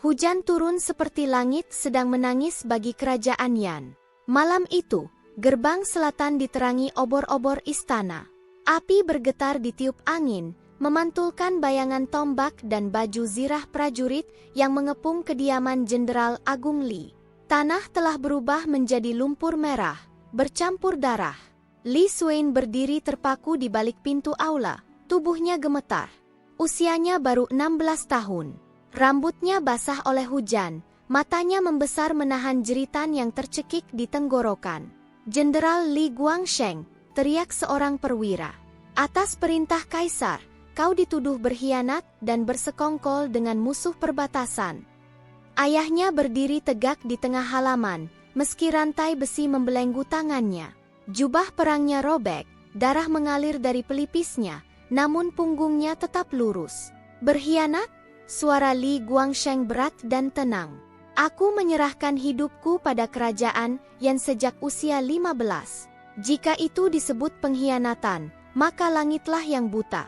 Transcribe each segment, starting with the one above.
Hujan turun seperti langit sedang menangis bagi kerajaan Yan. Malam itu, gerbang selatan diterangi obor-obor istana. Api bergetar ditiup angin, memantulkan bayangan tombak dan baju zirah prajurit yang mengepung kediaman Jenderal Agung Li. Tanah telah berubah menjadi lumpur merah, bercampur darah. Li Xuan berdiri terpaku di balik pintu aula, tubuhnya gemetar. Usianya baru 16 tahun. Rambutnya basah oleh hujan, matanya membesar menahan jeritan yang tercekik di tenggorokan. "Jenderal Li Guangsheng," teriak seorang perwira. "Atas perintah kaisar, kau dituduh berkhianat dan bersekongkol dengan musuh perbatasan." Ayahnya berdiri tegak di tengah halaman, meski rantai besi membelenggu tangannya. Jubah perangnya robek, darah mengalir dari pelipisnya, namun punggungnya tetap lurus. "Berkhianat?" Suara Li Guangsheng berat dan tenang. "Aku menyerahkan hidupku pada kerajaan yang sejak usia 15. Jika itu disebut pengkhianatan, maka langitlah yang buta."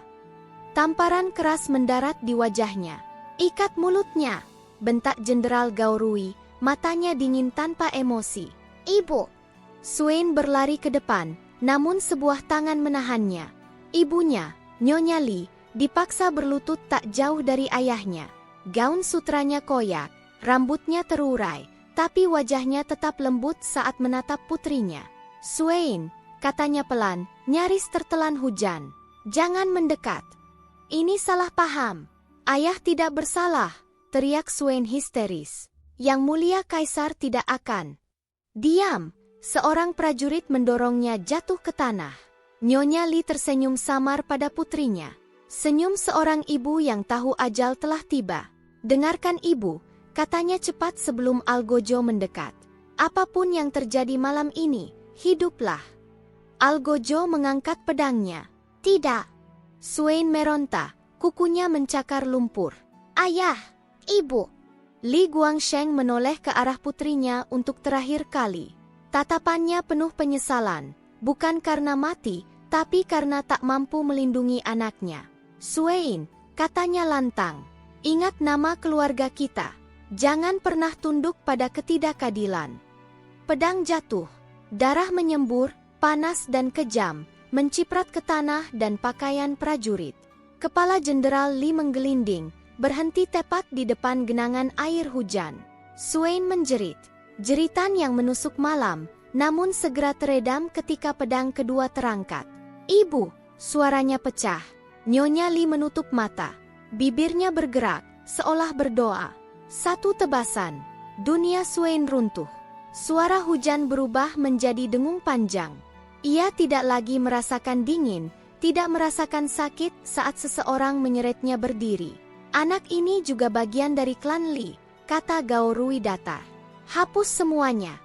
Tamparan keras mendarat di wajahnya. "Ikat mulutnya," bentak Jenderal Gao Rui, matanya dingin tanpa emosi. "Ibu!" Xuan berlari ke depan, namun sebuah tangan menahannya. Ibunya, Nyonya Li, dipaksa berlutut tak jauh dari ayahnya. Gaun sutranya koyak, rambutnya terurai, tapi wajahnya tetap lembut saat menatap putrinya. "Xuan," katanya pelan, nyaris tertelan hujan. "Jangan mendekat. Ini salah paham. Ayah tidak bersalah," teriak Xuan histeris. "Yang mulia kaisar tidak akan." "Diam!" Seorang prajurit mendorongnya jatuh ke tanah. Nyonya Li tersenyum samar pada putrinya. Senyum seorang ibu yang tahu ajal telah tiba. "Dengarkan ibu," katanya cepat sebelum Algojo mendekat. "Apapun yang terjadi malam ini, hiduplah." Algojo mengangkat pedangnya. "Tidak!" Xuan meronta, kukunya mencakar lumpur. "Ayah! Ibu!" Li Guangsheng menoleh ke arah putrinya untuk terakhir kali. Tatapannya penuh penyesalan, bukan karena mati, tapi karena tak mampu melindungi anaknya. "Xuan," katanya lantang, "ingat nama keluarga kita. Jangan pernah tunduk pada ketidakadilan." Pedang jatuh. Darah menyembur, panas dan kejam, menciprat ke tanah dan pakaian prajurit. Kepala Jenderal Li menggelinding, berhenti tepat di depan genangan air hujan. Xuan menjerit. Jeritan yang menusuk malam, namun segera teredam ketika pedang kedua terangkat. "Ibu!" Suaranya pecah. Nyonya Li menutup mata. Bibirnya bergerak, seolah berdoa. Satu tebasan. Dunia Xuan runtuh. Suara hujan berubah menjadi dengung panjang. Ia tidak lagi merasakan dingin, tidak merasakan sakit saat seseorang menyeretnya berdiri. "Anak ini juga bagian dari klan Li," kata Gao Rui datar. "Hapus semuanya."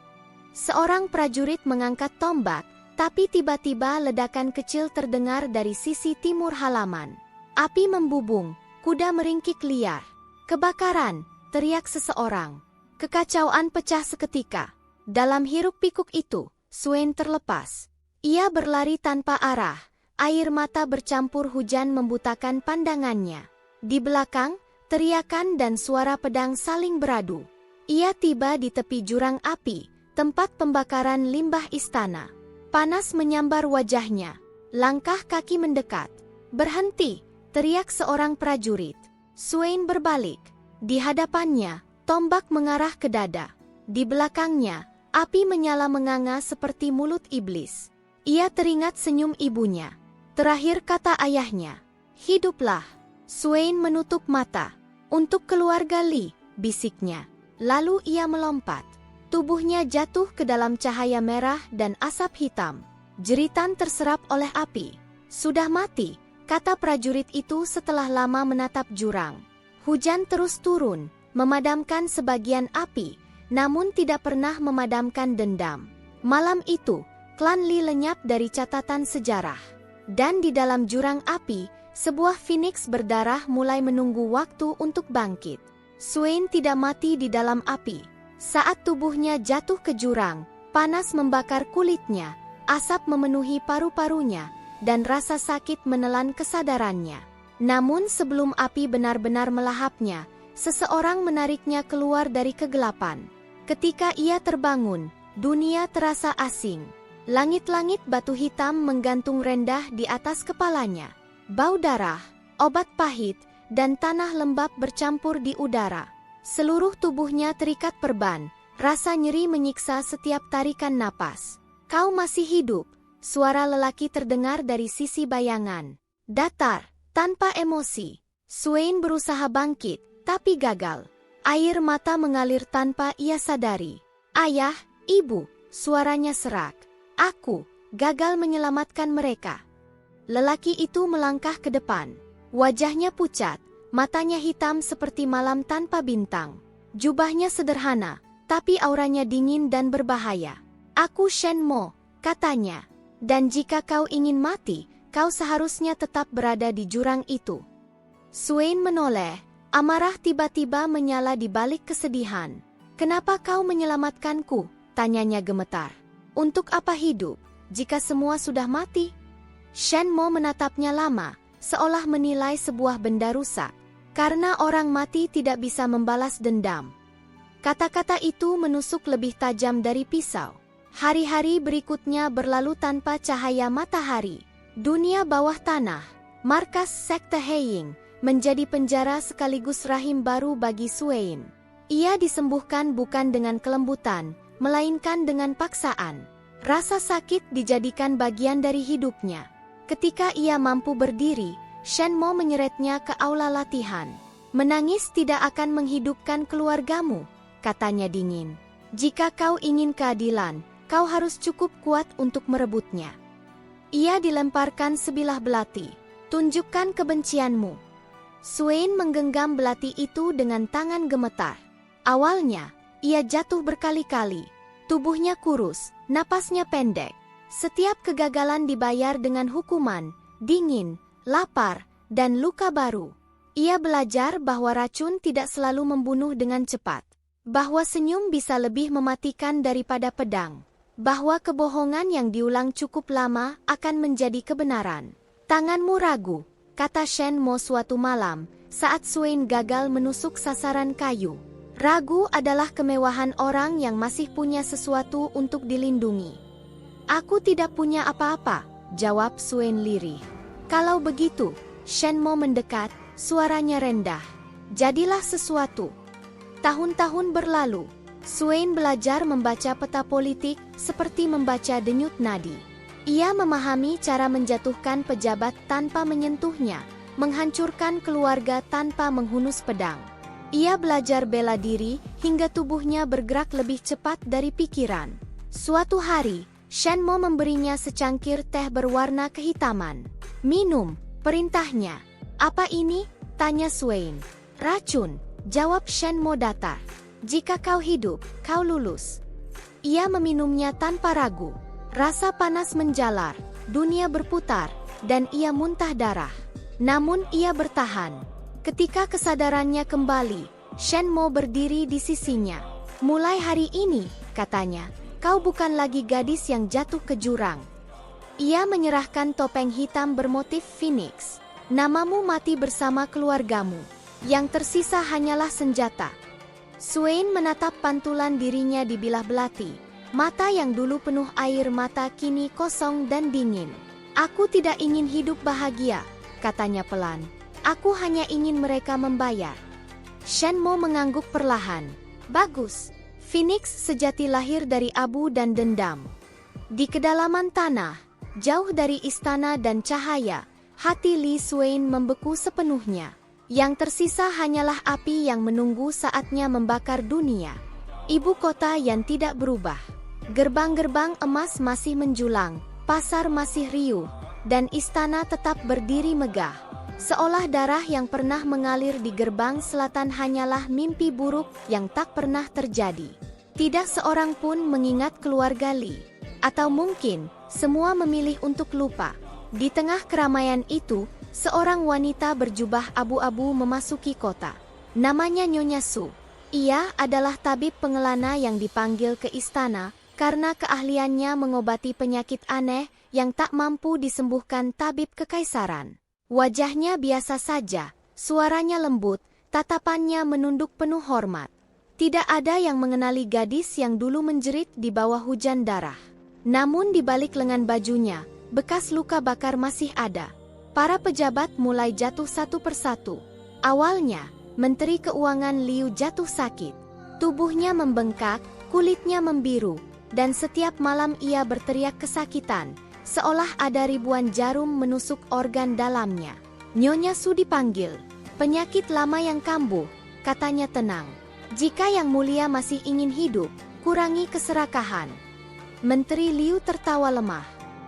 Seorang prajurit mengangkat tombak, tapi tiba-tiba ledakan kecil terdengar dari sisi timur halaman. Api membubung, kuda meringkik liar. "Kebakaran!" teriak seseorang. Kekacauan pecah seketika. Dalam hiruk-pikuk itu, Xuan terlepas. Ia berlari tanpa arah, air mata bercampur hujan membutakan pandangannya. Di belakang, teriakan dan suara pedang saling beradu. Ia tiba di tepi jurang api, tempat pembakaran limbah istana. Panas menyambar wajahnya. Langkah kaki mendekat. "Berhenti!" teriak seorang prajurit. Xuan berbalik. Di hadapannya, tombak mengarah ke dada. Di belakangnya, api menyala menganga seperti mulut iblis. Ia teringat senyum ibunya. Terakhir kata ayahnya, "Hiduplah." Xuan menutup mata. "Untuk keluarga Li," bisiknya. Lalu ia melompat. Tubuhnya jatuh ke dalam cahaya merah dan asap hitam. Jeritan terserap oleh api. "Sudah mati," kata prajurit itu setelah lama menatap jurang. Hujan terus turun, memadamkan sebagian api, namun tidak pernah memadamkan dendam. Malam itu, klan Li lenyap dari catatan sejarah. Dan di dalam jurang api, sebuah phoenix berdarah mulai menunggu waktu untuk bangkit. Xuan tidak mati di dalam api. Saat tubuhnya jatuh ke jurang, panas membakar kulitnya, asap memenuhi paru-parunya, dan rasa sakit menelan kesadarannya. Namun sebelum api benar-benar melahapnya, Seseorang menariknya keluar dari kegelapan. Ketika ia terbangun, dunia terasa asing. Langit-langit batu hitam menggantung rendah di atas kepalanya. Bau darah, obat pahit, dan tanah lembab bercampur di udara. Seluruh tubuhnya terikat perban, rasa nyeri menyiksa setiap tarikan napas. "Kau masih hidup," suara lelaki terdengar dari sisi bayangan. Datar, tanpa emosi. Swain berusaha bangkit, tapi gagal. Air mata mengalir tanpa ia sadari. "Ayah, ibu," suaranya serak. "Aku gagal menyelamatkan mereka." Lelaki itu melangkah ke depan. Wajahnya pucat, matanya hitam seperti malam tanpa bintang. Jubahnya sederhana, tapi auranya dingin dan berbahaya. "Aku Shen Mo," katanya. "Dan jika kau ingin mati, kau seharusnya tetap berada di jurang itu." Swain menoleh, amarah tiba-tiba menyala di balik kesedihan. "Kenapa kau menyelamatkanku?" tanyanya gemetar. "Untuk apa hidup, jika semua sudah mati?" Shen Mo menatapnya lama, seolah menilai sebuah benda rusak. "Karena orang mati tidak bisa membalas dendam." Kata-kata itu menusuk lebih tajam dari pisau. Hari-hari berikutnya berlalu tanpa cahaya matahari. Dunia bawah tanah, markas sekte Heiying, menjadi penjara sekaligus rahim baru bagi Swain. Ia disembuhkan bukan dengan kelembutan, melainkan dengan paksaan. Rasa sakit dijadikan bagian dari hidupnya. Ketika ia mampu berdiri, Shen Mo menyeretnya ke aula latihan. "Menangis tidak akan menghidupkan keluargamu," katanya dingin. "Jika kau ingin keadilan, kau harus cukup kuat untuk merebutnya." Ia dilemparkan sebilah belati. "Tunjukkan kebencianmu." Swain menggenggam belati itu dengan tangan gemetar. Awalnya, ia jatuh berkali-kali. Tubuhnya kurus, napasnya pendek. Setiap kegagalan dibayar dengan hukuman, dingin, lapar, dan luka baru. Ia belajar bahwa racun tidak selalu membunuh dengan cepat. Bahwa senyum bisa lebih mematikan daripada pedang. Bahwa kebohongan yang diulang cukup lama akan menjadi kebenaran. "Tanganmu ragu," kata Shen Mo suatu malam, saat Swain gagal menusuk sasaran kayu. "Ragu adalah kemewahan orang yang masih punya sesuatu untuk dilindungi." "Aku tidak punya apa-apa," jawab Swain lirih. "Kalau begitu," Shen Mo mendekat, suaranya rendah. "Jadilah sesuatu." Tahun-tahun berlalu. Swain belajar membaca peta politik seperti membaca denyut nadi. Ia memahami cara menjatuhkan pejabat tanpa menyentuhnya, menghancurkan keluarga tanpa menghunus pedang. Ia belajar bela diri hingga tubuhnya bergerak lebih cepat dari pikiran. Suatu hari, Shen Mo memberinya secangkir teh berwarna kehitaman. "Minum," perintahnya. "Apa ini?" tanya Swain. "Racun," jawab Shen Mo datar. "Jika kau hidup, kau lulus." Ia meminumnya tanpa ragu. Rasa panas menjalar, dunia berputar, dan ia muntah darah. Namun ia bertahan. Ketika kesadarannya kembali, Shen Mo berdiri di sisinya. "Mulai hari ini," katanya, "kau bukan lagi gadis yang jatuh ke jurang." Ia menyerahkan topeng hitam bermotif phoenix. "Namamu mati bersama keluargamu. Yang tersisa hanyalah senjata." Swain menatap pantulan dirinya di bilah belati. Mata yang dulu penuh air mata kini kosong dan dingin. "Aku tidak ingin hidup bahagia," katanya pelan. "Aku hanya ingin mereka membayar." Shen Mo mengangguk perlahan. "Bagus. Phoenix sejati lahir dari abu dan dendam." Di kedalaman tanah, jauh dari istana dan cahaya, hati Li Swain membeku sepenuhnya. Yang tersisa hanyalah api yang menunggu saatnya membakar dunia. Ibu kota yang tidak berubah. Gerbang-gerbang emas masih menjulang, pasar masih riuh, dan istana tetap berdiri megah. Seolah darah yang pernah mengalir di gerbang selatan hanyalah mimpi buruk yang tak pernah terjadi. Tidak seorang pun mengingat keluarga Li. Atau mungkin, semua memilih untuk lupa. Di tengah keramaian itu, seorang wanita berjubah abu-abu memasuki kota. Namanya Nyonya Su. Ia adalah tabib pengelana yang dipanggil ke istana karena keahliannya mengobati penyakit aneh yang tak mampu disembuhkan tabib kekaisaran. Wajahnya biasa saja, suaranya lembut, Tatapannya menunduk penuh hormat. Tidak ada yang mengenali gadis yang dulu menjerit di bawah hujan darah. Namun di balik lengan bajunya, bekas luka bakar masih ada. Para pejabat mulai jatuh satu persatu. Awalnya, Menteri Keuangan Liu jatuh sakit. Tubuhnya membengkak, kulitnya membiru, dan setiap malam ia berteriak kesakitan, seolah ada ribuan jarum menusuk organ dalamnya. Nyonya Su dipanggil. Penyakit lama yang kambuh, katanya tenang. Jika Yang Mulia masih ingin hidup, kurangi keserakahan. Menteri Liu tertawa lemah.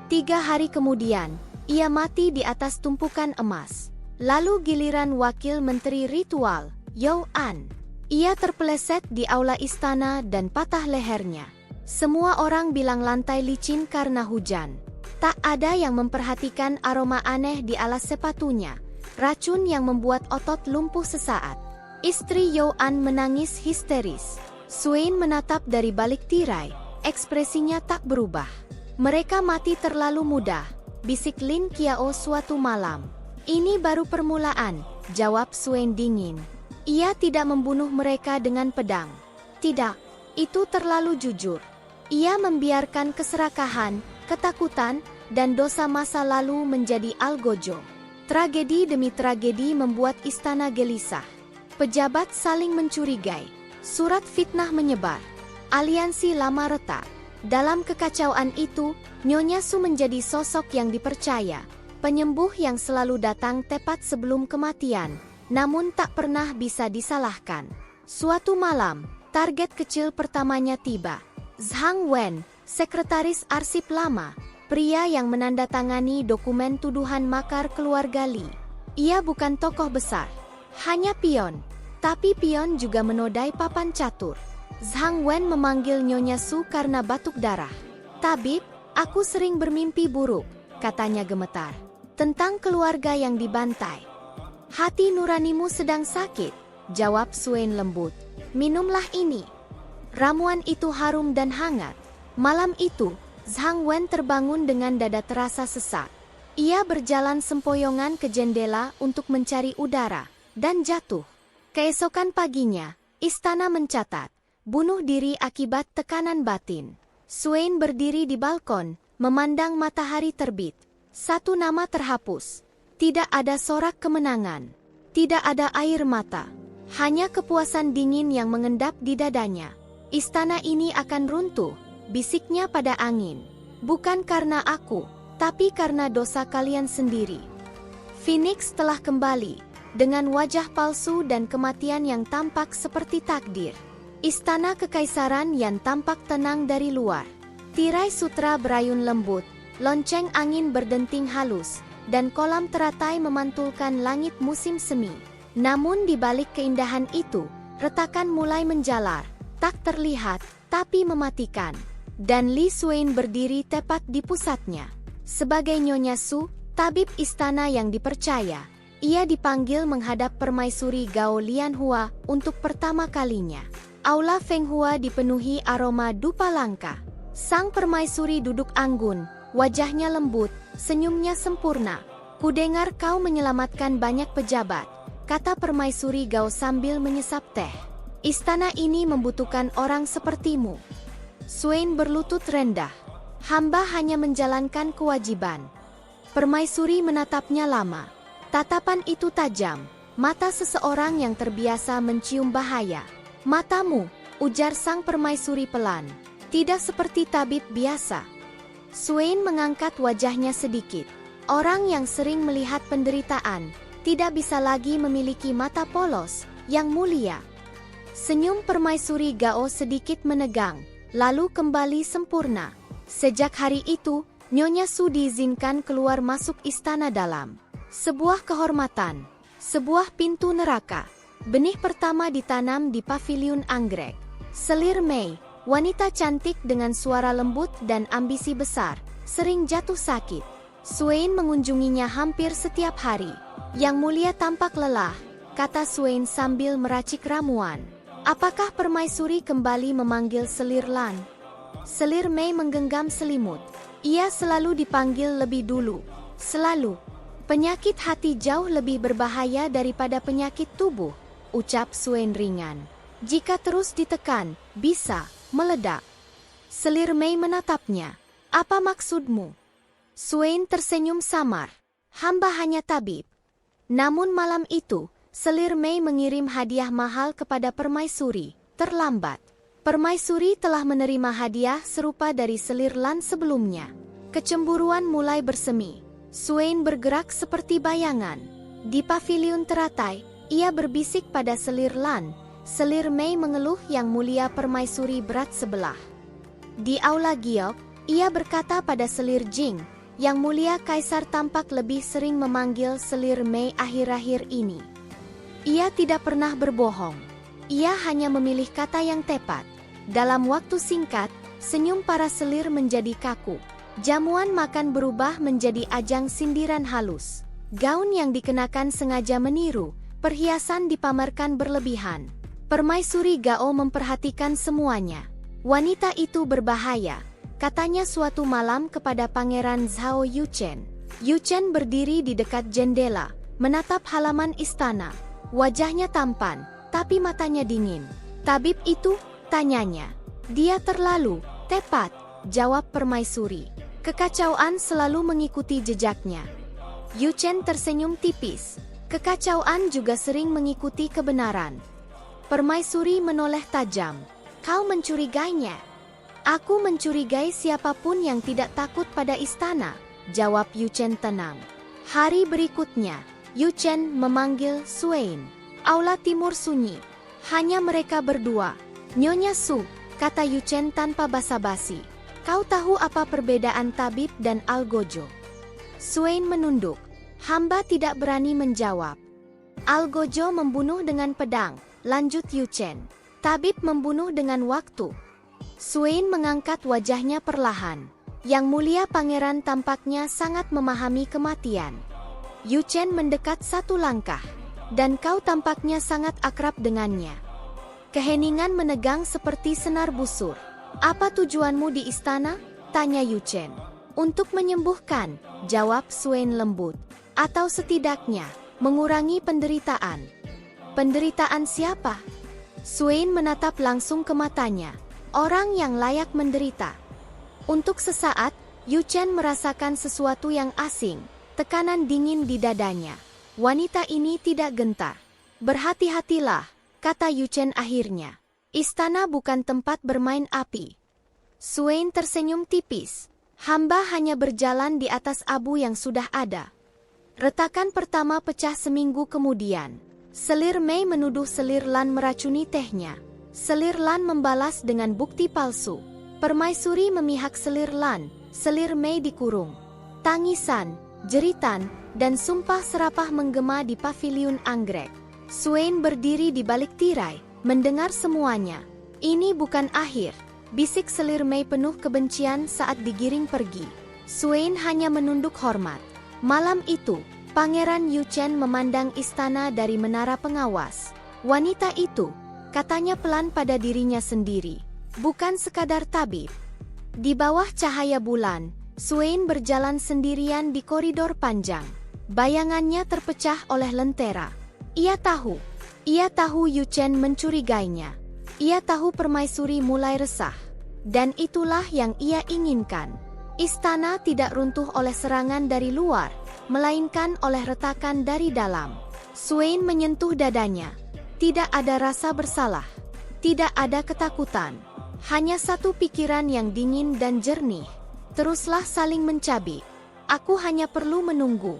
3 hari kemudian, ia mati di atas tumpukan emas. Lalu giliran Wakil Menteri Ritual, Yao An. Ia terpeleset di aula istana dan patah lehernya. Semua orang bilang lantai licin karena hujan. Tak ada yang memperhatikan aroma aneh di alas sepatunya, racun yang membuat otot lumpuh sesaat. Istri Yao An menangis histeris. Swain menatap dari balik tirai, ekspresinya tak berubah. Mereka mati terlalu mudah, bisik Lin Qiao suatu malam. Ini baru permulaan, jawab Swain dingin. Ia tidak membunuh mereka dengan pedang. Tidak, itu terlalu jujur. Ia membiarkan keserakahan, ketakutan, dan dosa masa lalu menjadi algojo. Tragedi demi tragedi membuat istana gelisah. Pejabat saling mencurigai. Surat fitnah menyebar. Aliansi lama retak. Dalam kekacauan itu, Nyonya Su menjadi sosok yang dipercaya. Penyembuh yang selalu datang tepat sebelum kematian, namun tak pernah bisa disalahkan. Suatu malam, target kecil pertamanya tiba. Zhang Wen, sekretaris arsip lama, pria yang menandatangani dokumen tuduhan makar keluarga Li. Ia bukan tokoh besar, hanya pion. Tapi pion juga menodai papan catur. Zhang Wen memanggil Nyonya Su karena batuk darah. Tabib, aku sering bermimpi buruk, katanya gemetar. Tentang keluarga yang dibantai. Hati nuranimu sedang sakit, jawab Swain lembut. Minumlah ini. Ramuan itu harum dan hangat. Malam itu, Zhang Wen terbangun dengan dada terasa sesak. Ia berjalan sempoyongan ke jendela untuk mencari udara, dan jatuh. Keesokan paginya, istana mencatat, bunuh diri akibat tekanan batin. Swain berdiri di balkon, memandang matahari terbit. Satu nama terhapus. Tidak ada sorak kemenangan. Tidak ada air mata. Hanya kepuasan dingin yang mengendap di dadanya. Istana ini akan runtuh, bisiknya pada angin. Bukan karena aku, tapi karena dosa kalian sendiri. Phoenix telah kembali. Dengan wajah palsu dan kematian yang tampak seperti takdir. Istana kekaisaran yang tampak tenang dari luar. Tirai sutra berayun lembut, lonceng angin berdenting halus, dan kolam teratai memantulkan langit musim semi. Namun di balik keindahan itu, retakan mulai menjalar, tak terlihat, tapi mematikan. Dan Li Swain berdiri tepat di pusatnya. Sebagai Nyonya Su, tabib istana yang dipercaya, ia dipanggil menghadap Permaisuri Gao Lianhua untuk pertama kalinya. Aula Feng Hua dipenuhi aroma dupa langka. Sang permaisuri duduk anggun, wajahnya lembut, senyumnya sempurna. Kudengar kau menyelamatkan banyak pejabat, kata Permaisuri Gao sambil menyesap teh. Istana ini membutuhkan orang sepertimu. Swain berlutut rendah. Hamba hanya menjalankan kewajiban. Permaisuri menatapnya lama. Tatapan itu tajam, mata seseorang yang terbiasa mencium bahaya. Matamu, ujar sang permaisuri pelan, tidak seperti tabib biasa. Swain mengangkat wajahnya sedikit. Orang yang sering melihat penderitaan, tidak bisa lagi memiliki mata polos, yang mulia. Senyum permaisuri Gao sedikit menegang, lalu kembali sempurna. Sejak hari itu, Nyonya Su diizinkan keluar masuk istana dalam. Sebuah kehormatan, sebuah pintu neraka. Benih pertama ditanam di paviliun anggrek. Selir Mei, wanita cantik dengan suara lembut dan ambisi besar, sering jatuh sakit. Swain mengunjunginya hampir setiap hari. Yang Mulia tampak lelah, kata Swain sambil meracik ramuan. Apakah permaisuri kembali memanggil Selir Lan? Selir Mei menggenggam selimut. Ia selalu dipanggil lebih dulu. Selalu. Penyakit hati jauh lebih berbahaya daripada penyakit tubuh. ucap Swain ringan. Jika terus ditekan, bisa meledak. Selir Mei menatapnya. Apa maksudmu? Swain tersenyum samar. Hamba hanya tabib. Namun malam itu, Selir Mei mengirim hadiah mahal kepada Permaisuri. Terlambat. Permaisuri telah menerima hadiah serupa dari Selir Lan sebelumnya. Kecemburuan mulai bersemi. Swain bergerak seperti bayangan. Di paviliun teratai, ia berbisik pada Selir Lan. Selir Mei mengeluh Yang Mulia Permaisuri berat sebelah. Di aula giok, ia berkata pada Selir Jing, Yang Mulia Kaisar tampak lebih sering memanggil Selir Mei akhir-akhir ini. Ia tidak pernah berbohong. Ia hanya memilih kata yang tepat. Dalam waktu singkat, senyum para selir menjadi kaku. Jamuan makan berubah menjadi ajang sindiran halus. Gaun yang dikenakan sengaja meniru, perhiasan dipamerkan berlebihan. Permaisuri Gao memperhatikan semuanya. Wanita itu berbahaya, katanya suatu malam kepada Pangeran Zhao Yuchen. Yuchen berdiri di dekat jendela, menatap halaman istana. Wajahnya tampan, tapi matanya dingin. Tabib itu, tanyanya. Dia terlalu tepat, jawab Permaisuri. Kekacauan selalu mengikuti jejaknya. Yuchen tersenyum tipis. Kekacauan juga sering mengikuti kebenaran. Permaisuri menoleh tajam. Kau mencurigainya. Aku mencurigai siapapun yang tidak takut pada istana, jawab Yuchen tenang. Hari berikutnya, Yuchen memanggil Swain. Aula timur sunyi. Hanya mereka berdua. Nyonya Su, kata Yuchen tanpa basa-basi. Kau tahu apa perbedaan tabib dan algojo? Swain menunduk. Hamba tidak berani menjawab. Algojo membunuh dengan pedang, lanjut Yuchen. Tabib membunuh dengan waktu. Swain mengangkat wajahnya perlahan. Yang Mulia Pangeran tampaknya sangat memahami kematian. Yuchen mendekat satu langkah. Dan kau tampaknya sangat akrab dengannya. Keheningan menegang seperti senar busur. Apa tujuanmu di istana? Tanya Yuchen. Untuk menyembuhkan, jawab Swain lembut. Atau setidaknya, mengurangi penderitaan. Penderitaan siapa? Swain menatap langsung ke matanya. Orang yang layak menderita. Untuk sesaat, Yuchen merasakan sesuatu yang asing. Tekanan dingin di dadanya. Wanita ini tidak gentar. Berhati-hatilah, kata Yuchen akhirnya. Istana bukan tempat bermain api. Swain tersenyum tipis. Hamba hanya berjalan di atas abu yang sudah ada. Retakan pertama pecah seminggu kemudian. Selir Mei menuduh Selir Lan meracuni tehnya. Selir Lan membalas dengan bukti palsu. Permaisuri memihak Selir Lan. Selir Mei dikurung. Tangisan, jeritan, dan sumpah serapah menggema di paviliun anggrek. Swain berdiri di balik tirai, mendengar semuanya. Ini bukan akhir, bisik Selir Mei penuh kebencian saat digiring pergi. Swain hanya menunduk hormat. Malam itu, Pangeran Yuchen memandang istana dari menara pengawas. Wanita itu, katanya pelan pada dirinya sendiri, bukan sekadar tabib. Di bawah cahaya bulan, Swain berjalan sendirian di koridor panjang. Bayangannya terpecah oleh lentera. Ia tahu Yuchen mencurigainya. Ia tahu Permaisuri mulai resah. Dan itulah yang ia inginkan. Istana tidak runtuh oleh serangan dari luar, melainkan oleh retakan dari dalam. Swain menyentuh dadanya. Tidak ada rasa bersalah. Tidak ada ketakutan. Hanya satu pikiran yang dingin dan jernih. Teruslah saling mencabik. Aku hanya perlu menunggu.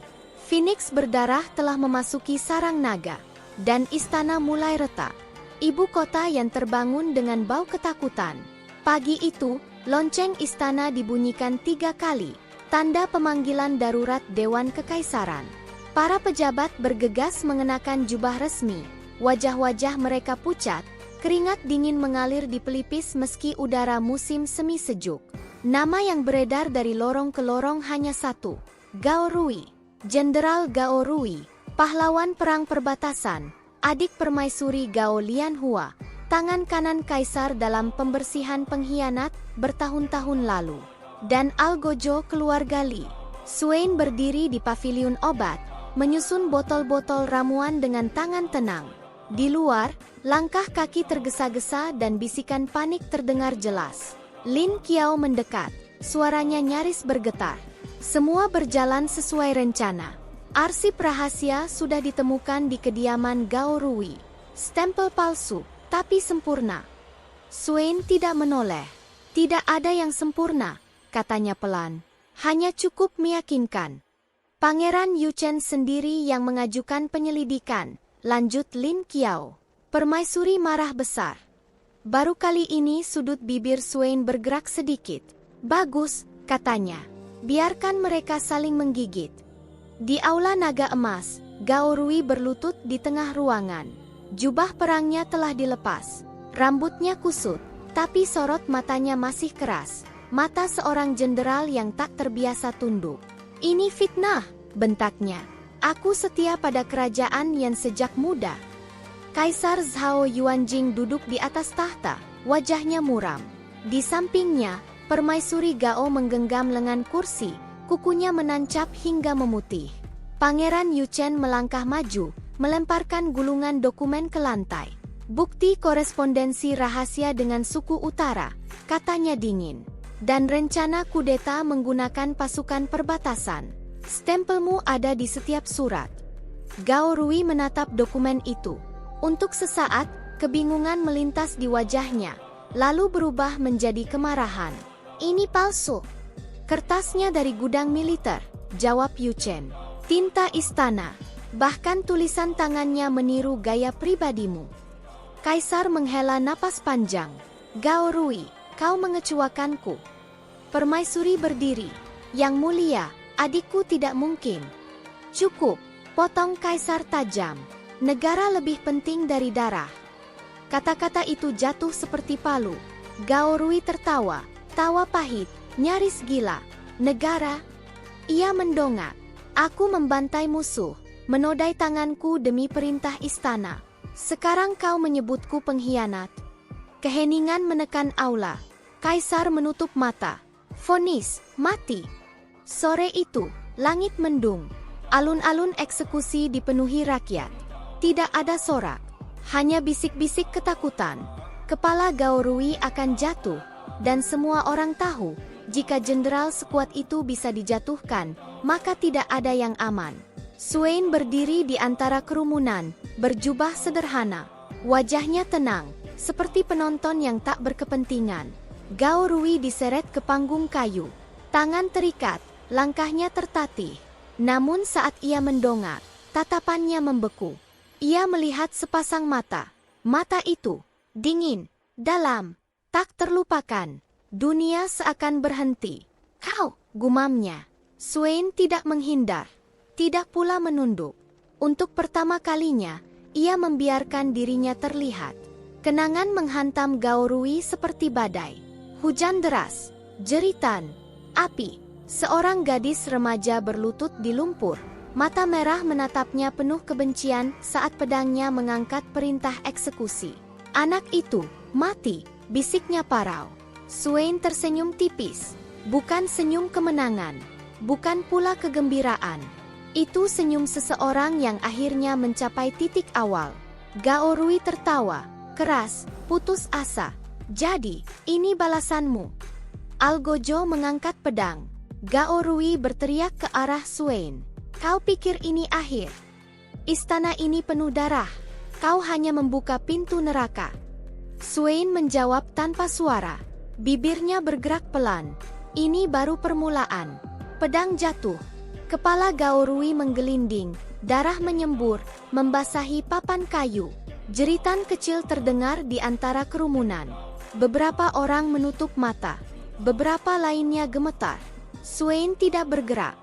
Phoenix berdarah telah memasuki sarang naga. Dan istana mulai retak. Ibu kota yang terbangun dengan bau ketakutan. Pagi itu, lonceng istana dibunyikan 3 kali. Tanda pemanggilan darurat Dewan Kekaisaran. Para pejabat bergegas mengenakan jubah resmi. Wajah-wajah mereka pucat. Keringat dingin mengalir di pelipis meski udara musim semi sejuk. Nama yang beredar dari lorong ke lorong hanya satu. Gao Rui. Jenderal Gao Rui. Pahlawan perang perbatasan. Adik Permaisuri Gao Lianhua. Tangan kanan kaisar dalam pembersihan pengkhianat bertahun-tahun lalu. Dan algojo keluarga Li. Swain berdiri di paviliun obat, menyusun botol-botol ramuan dengan tangan tenang. Di luar, langkah kaki tergesa-gesa dan bisikan panik terdengar jelas. Lin Qiao mendekat, suaranya nyaris bergetar. Semua berjalan sesuai rencana. Arsip rahasia sudah ditemukan di kediaman Gao Rui. Stempel palsu, tapi sempurna. Swain tidak menoleh. Tidak ada yang sempurna, katanya pelan. Hanya cukup meyakinkan. Pangeran Yu Chen sendiri yang mengajukan penyelidikan, lanjut Lin Qiao. Permaisuri marah besar. Baru kali ini sudut bibir Swain bergerak sedikit. Bagus, katanya. Biarkan mereka saling menggigit. Di aula naga emas, Gao Rui berlutut di tengah ruangan. Jubah perangnya telah dilepas. Rambutnya kusut, tapi sorot matanya masih keras. Mata seorang jenderal yang tak terbiasa tunduk. Ini fitnah, bentaknya. Aku setia pada kerajaan Yan sejak muda. Kaisar Zhao Yuanjing duduk di atas tahta, wajahnya muram. Di sampingnya, Permaisuri Gao menggenggam lengan kursi, kukunya menancap hingga memutih. Pangeran Yu Chen melangkah maju, melemparkan gulungan dokumen ke lantai. Bukti korespondensi rahasia dengan suku utara, katanya dingin. Dan rencana kudeta menggunakan pasukan perbatasan. Stempelmu ada di setiap surat. Gao Rui menatap dokumen itu. Untuk sesaat, kebingungan melintas di wajahnya, lalu berubah menjadi kemarahan. Ini palsu. Kertasnya dari gudang militer, jawab Yu Chen. Tinta istana, bahkan tulisan tangannya meniru gaya pribadimu. Kaisar menghela napas panjang. Gao Rui, kau mengecewakanku. Permaisuri berdiri. Yang mulia, adikku tidak mungkin. Cukup, potong Kaisar tajam. Negara lebih penting dari darah. Kata-kata itu jatuh seperti palu. Gao Rui tertawa, tawa pahit, nyaris gila. Negara? Ia mendongak. Aku membantai musuh, menodai tanganku demi perintah istana. Sekarang kau menyebutku pengkhianat. Keheningan menekan aula. Kaisar menutup mata. Vonis, mati. Sore itu, langit mendung. Alun-alun eksekusi dipenuhi rakyat. Tidak ada sorak, hanya bisik-bisik ketakutan. Kepala Gao Rui akan jatuh, dan semua orang tahu, jika jenderal sekuat itu bisa dijatuhkan, maka tidak ada yang aman. Swain berdiri di antara kerumunan, berjubah sederhana. Wajahnya tenang, seperti penonton yang tak berkepentingan. Gao Rui diseret ke panggung kayu. Tangan terikat, langkahnya tertatih. Namun saat ia mendongak, tatapannya membeku. Ia melihat sepasang mata. Mata itu, dingin, dalam, tak terlupakan. Dunia seakan berhenti. Kau, gumamnya. Swain tidak menghindar, tidak pula menunduk. Untuk pertama kalinya, ia membiarkan dirinya terlihat. Kenangan menghantam Gao Rui seperti badai. Hujan deras, jeritan, api. Seorang gadis remaja berlutut di lumpur. Mata merah menatapnya penuh kebencian saat pedangnya mengangkat perintah eksekusi. Anak itu, mati, bisiknya parau. Swain tersenyum tipis. Bukan senyum kemenangan. Bukan pula kegembiraan. Itu senyum seseorang yang akhirnya mencapai titik awal. Gao Rui tertawa, keras, putus asa. Jadi, ini balasanmu. Algojo mengangkat pedang. Gao Rui berteriak ke arah Swain. Kau pikir ini akhir? Istana ini penuh darah. Kau hanya membuka pintu neraka. Swain menjawab tanpa suara. Bibirnya bergerak pelan. Ini baru permulaan. Pedang jatuh. Kepala Gao Rui menggelinding. Darah menyembur, membasahi papan kayu. Jeritan kecil terdengar di antara kerumunan. Beberapa orang menutup mata. Beberapa lainnya gemetar. Swain tidak bergerak.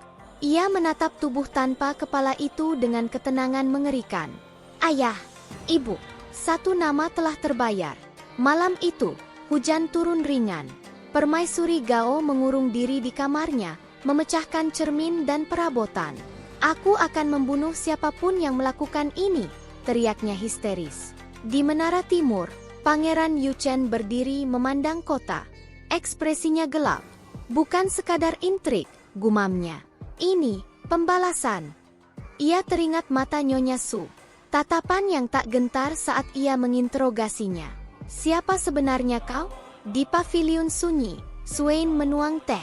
Ia menatap tubuh tanpa kepala itu dengan ketenangan mengerikan. Ayah, ibu, satu nama telah terbayar. Malam itu, hujan turun ringan. Permaisuri Gao mengurung diri di kamarnya, memecahkan cermin dan perabotan. Aku akan membunuh siapapun yang melakukan ini, teriaknya histeris. Di menara timur, Pangeran Yu Chen berdiri memandang kota. Ekspresinya gelap. Bukan sekadar intrik, gumamnya. Ini, pembalasan. Ia teringat mata Nyonya Su. Tatapan yang tak gentar saat ia menginterogasinya. Siapa sebenarnya kau? Di paviliun sunyi, Swain menuang teh.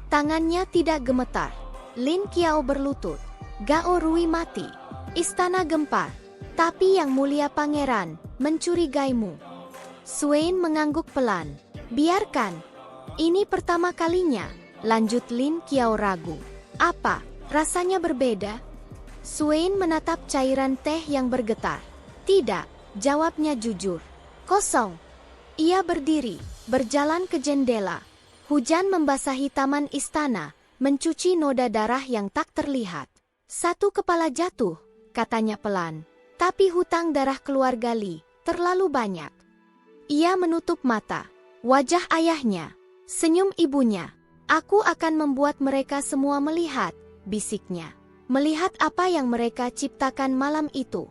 Tangannya tidak gemetar. Lin Qiao berlutut. Gao Rui mati. Istana gempar. Tapi yang mulia pangeran, mencurigaimu. Swain mengangguk pelan. Biarkan. Ini pertama kalinya, lanjut Lin Qiao ragu. Apa? Rasanya berbeda? Swain menatap cairan teh yang bergetar. Tidak, jawabnya jujur. Kosong. Ia berdiri, berjalan ke jendela. Hujan membasahi taman istana, mencuci noda darah yang tak terlihat. Satu kepala jatuh, katanya pelan. Tapi hutang darah keluarga Li terlalu banyak. Ia menutup mata. Wajah ayahnya, senyum ibunya. Aku akan membuat mereka semua melihat, bisiknya. Melihat apa yang mereka ciptakan malam itu.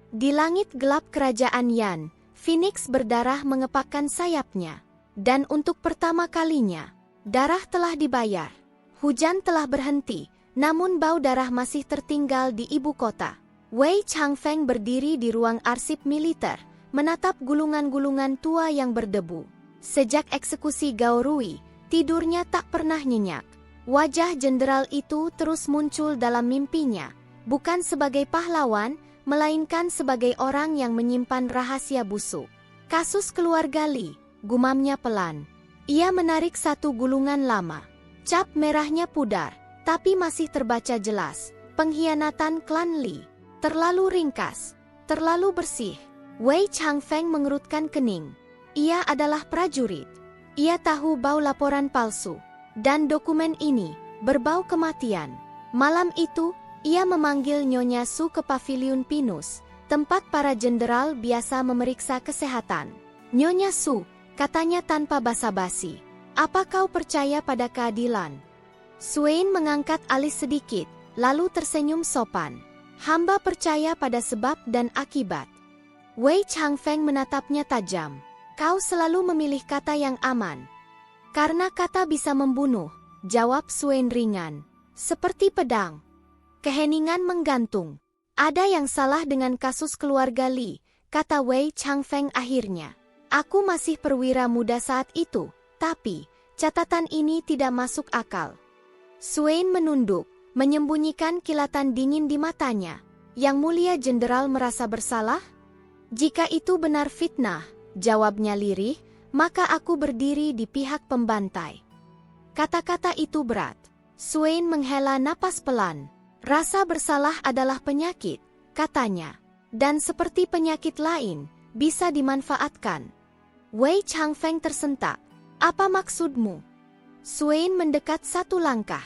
Di langit gelap kerajaan Yan, Phoenix berdarah mengepakkan sayapnya. Dan untuk pertama kalinya, darah telah dibayar. Hujan telah berhenti, namun bau darah masih tertinggal di ibu kota. Wei Changfeng berdiri di ruang arsip militer, menatap gulungan-gulungan tua yang berdebu. Sejak eksekusi Gao Rui, tidurnya tak pernah nyenyak. Wajah jenderal itu terus muncul dalam mimpinya, bukan sebagai pahlawan, melainkan sebagai orang yang menyimpan rahasia busuk. Kasus keluarga Li, gumamnya pelan. Ia menarik satu gulungan lama. Cap merahnya pudar, tapi masih terbaca jelas. Pengkhianatan klan Li. Terlalu ringkas, terlalu bersih. Wei Changfeng mengerutkan kening. Ia adalah prajurit. Ia tahu bau laporan palsu. Dan dokumen ini berbau kematian. Malam itu, ia memanggil Nyonya Su ke paviliun Pinus, tempat para jenderal biasa memeriksa kesehatan. Nyonya Su, katanya tanpa basa-basi, apa kau percaya pada keadilan? Swain mengangkat alis sedikit, lalu tersenyum sopan. Hamba percaya pada sebab dan akibat. Wei Changfeng menatapnya tajam. Kau selalu memilih kata yang aman. Karena kata bisa membunuh, jawab Swain ringan. Seperti pedang. Keheningan menggantung. Ada yang salah dengan kasus keluarga Li, kata Wei Changfeng akhirnya. Aku masih perwira muda saat itu, tapi catatan ini tidak masuk akal. Swain menunduk, menyembunyikan kilatan dingin di matanya. Yang mulia jenderal merasa bersalah? Jika itu benar fitnah, jawabnya lirih, maka aku berdiri di pihak pembantai. Kata-kata itu berat. Swain menghela napas pelan. Rasa bersalah adalah penyakit, katanya. Dan seperti penyakit lain, bisa dimanfaatkan. Wei Changfeng tersentak. Apa maksudmu? Swain mendekat satu langkah.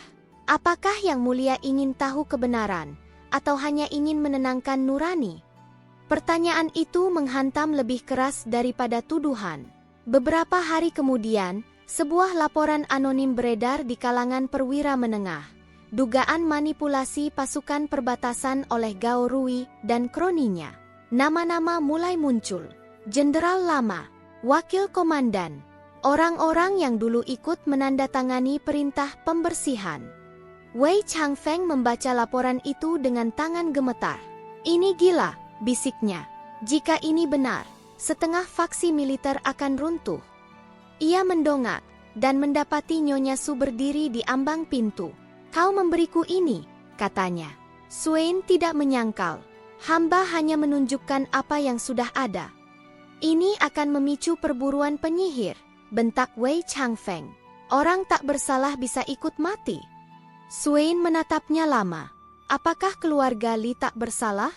Apakah yang mulia ingin tahu kebenaran, atau hanya ingin menenangkan nurani? Pertanyaan itu menghantam lebih keras daripada tuduhan. Beberapa hari kemudian, sebuah laporan anonim beredar di kalangan perwira menengah. Dugaan manipulasi pasukan perbatasan oleh Gao Rui dan kroninya. Nama-nama mulai muncul. Jenderal lama, wakil komandan, orang-orang yang dulu ikut menandatangani perintah pembersihan. Wei Changfeng membaca laporan itu dengan tangan gemetar. Ini gila, bisiknya. Jika ini benar, setengah faksi militer akan runtuh. Ia mendongak dan mendapati Nyonya Su berdiri di ambang pintu. Kau memberiku ini, katanya. Swain tidak menyangkal. Hamba hanya menunjukkan apa yang sudah ada. Ini akan memicu perburuan penyihir, bentak Wei Changfeng. Orang tak bersalah bisa ikut mati. Swain menatapnya lama. Apakah keluarga Li tak bersalah?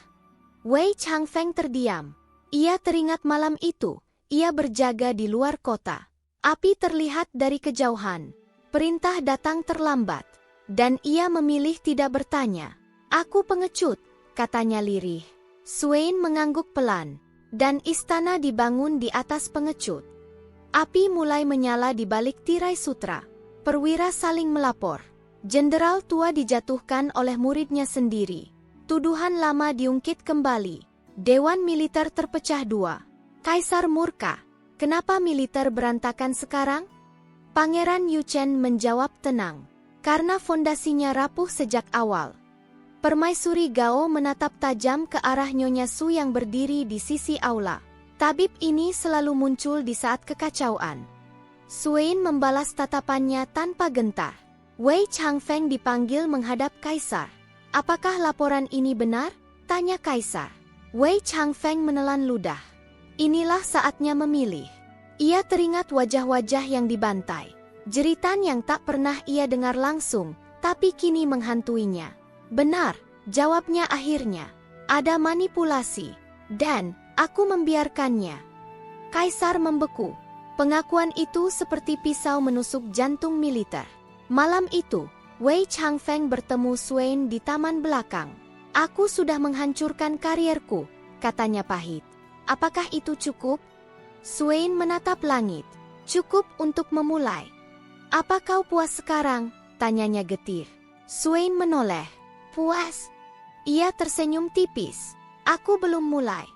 Wei Changfeng terdiam. Ia teringat malam itu, ia berjaga di luar kota. Api terlihat dari kejauhan. Perintah datang terlambat. Dan ia memilih tidak bertanya. Aku pengecut, katanya lirih. Swain mengangguk pelan. Dan istana dibangun di atas pengecut. Api mulai menyala di balik tirai sutra. Perwira saling melapor. Jenderal tua dijatuhkan oleh muridnya sendiri. Tuduhan lama diungkit kembali. Dewan militer terpecah dua. Kaisar murka. Kenapa militer berantakan sekarang? Pangeran Yu Chen menjawab tenang. Karena fondasinya rapuh sejak awal. Permaisuri Gao menatap tajam ke arah Nyonya Su yang berdiri di sisi aula. Tabib ini selalu muncul di saat kekacauan. Suin membalas tatapannya tanpa gentar. Wei Changfeng dipanggil menghadap Kaisar. Apakah laporan ini benar? Tanya Kaisar. Wei Changfeng menelan ludah. Inilah saatnya memilih. Ia teringat wajah-wajah yang dibantai. Jeritan yang tak pernah ia dengar langsung, tapi kini menghantuinya. Benar, jawabnya akhirnya. Ada manipulasi. Dan, aku membiarkannya. Kaisar membeku. Pengakuan itu seperti pisau menusuk jantung militer. Malam itu, Wei Changfeng bertemu Suin di taman belakang. Aku sudah menghancurkan karierku, katanya pahit. Apakah itu cukup? Suin menatap langit. Cukup untuk memulai. Apa kau puas sekarang? Tanyanya getir. Suin menoleh. Puas. Ia tersenyum tipis. Aku belum mulai.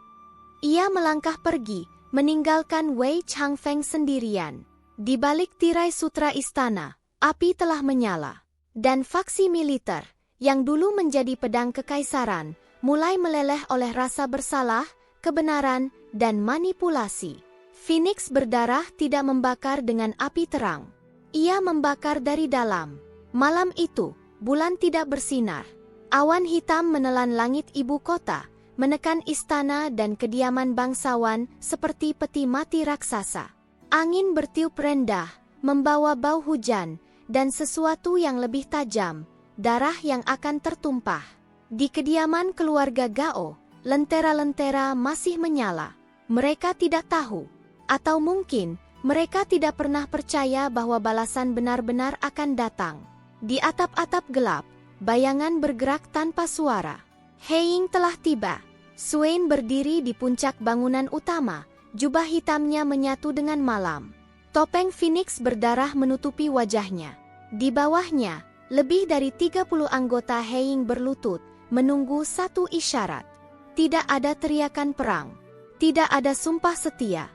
Ia melangkah pergi, meninggalkan Wei Changfeng sendirian. Di balik tirai sutra istana, api telah menyala. Dan faksi militer, yang dulu menjadi pedang kekaisaran, mulai meleleh oleh rasa bersalah, kebenaran, dan manipulasi. Phoenix berdarah tidak membakar dengan api terang. Ia membakar dari dalam. Malam itu, bulan tidak bersinar. Awan hitam menelan langit ibu kota, menekan istana dan kediaman bangsawan seperti peti mati raksasa. Angin bertiup rendah, membawa bau hujan, dan sesuatu yang lebih tajam, darah yang akan tertumpah. Di kediaman keluarga Gao, lentera-lentera masih menyala. Mereka tidak tahu, atau mungkin mereka tidak pernah percaya bahwa balasan benar-benar akan datang. Di atap-atap gelap, bayangan bergerak tanpa suara. Heiying telah tiba. Suin berdiri di puncak bangunan utama, jubah hitamnya menyatu dengan malam. Topeng Phoenix berdarah menutupi wajahnya. Di bawahnya, lebih dari 30 anggota Heiying berlutut, menunggu satu isyarat. Tidak ada teriakan perang. Tidak ada sumpah setia.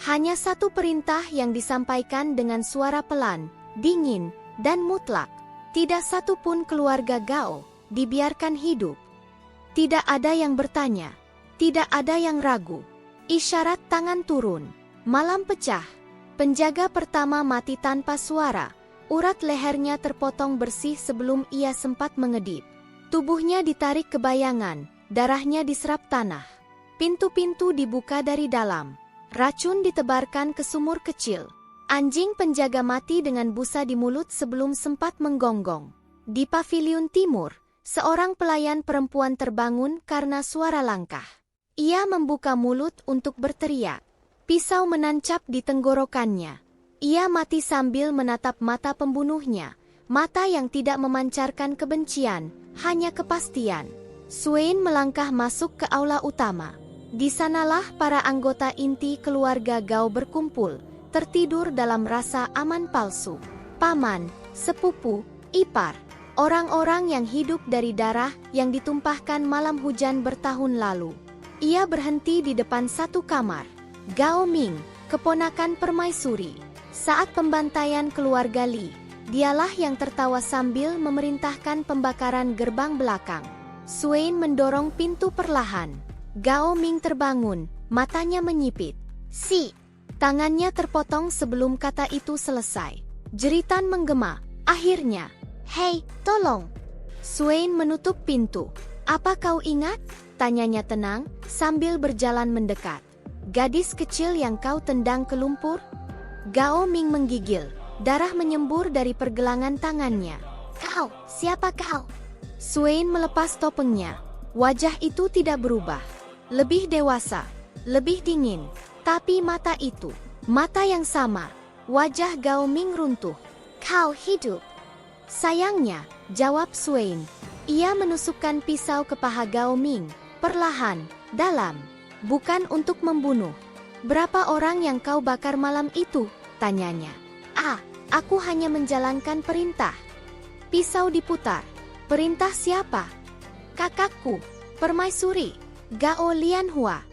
Hanya satu perintah yang disampaikan dengan suara pelan, dingin, dan mutlak. Tidak satu pun keluarga Gao dibiarkan hidup. Tidak ada yang bertanya. Tidak ada yang ragu. Isyarat tangan turun. Malam pecah. Penjaga pertama mati tanpa suara. Urat lehernya terpotong bersih sebelum ia sempat mengedip. Tubuhnya ditarik ke bayangan. Darahnya diserap tanah. Pintu-pintu dibuka dari dalam. Racun ditebarkan ke sumur kecil. Anjing penjaga mati dengan busa di mulut sebelum sempat menggonggong. Di paviliun timur, seorang pelayan perempuan terbangun karena suara langkah. Ia membuka mulut untuk berteriak. Pisau menancap di tenggorokannya. Ia mati sambil menatap mata pembunuhnya. Mata yang tidak memancarkan kebencian, hanya kepastian. Suin melangkah masuk ke aula utama. Di sanalah para anggota inti keluarga Gao berkumpul, tertidur dalam rasa aman palsu. Paman, sepupu, ipar, orang-orang yang hidup dari darah yang ditumpahkan malam hujan bertahun lalu. Ia berhenti di depan satu kamar. Gao Ming, keponakan permaisuri. Saat pembantaian keluarga Li, dialah yang tertawa sambil memerintahkan pembakaran gerbang belakang. Suin mendorong pintu perlahan. Gao Ming terbangun, matanya menyipit. Si! Tangannya terpotong sebelum kata itu selesai. Jeritan menggema. Akhirnya, "Hei, tolong!" Suin menutup pintu. "Apa kau ingat?" tanyanya tenang, sambil berjalan mendekat. "Gadis kecil yang kau tendang ke lumpur?" Gao Ming menggigil. Darah menyembur dari pergelangan tangannya. "Kau, siapa kau?" Suin melepas topengnya. Wajah itu tidak berubah. Lebih dewasa, lebih dingin. Tapi mata itu, mata yang sama. Wajah Gao Ming runtuh. "Kau hidup." "Sayangnya," jawab Suin. Ia menusukkan pisau ke paha Gao Ming, perlahan, dalam. "Bukan untuk membunuh." "Berapa orang yang kau bakar malam itu?" tanyanya. Aku hanya menjalankan perintah." Pisau diputar. "Perintah siapa?" "Kakakku, permaisuri, Gao Lianhua."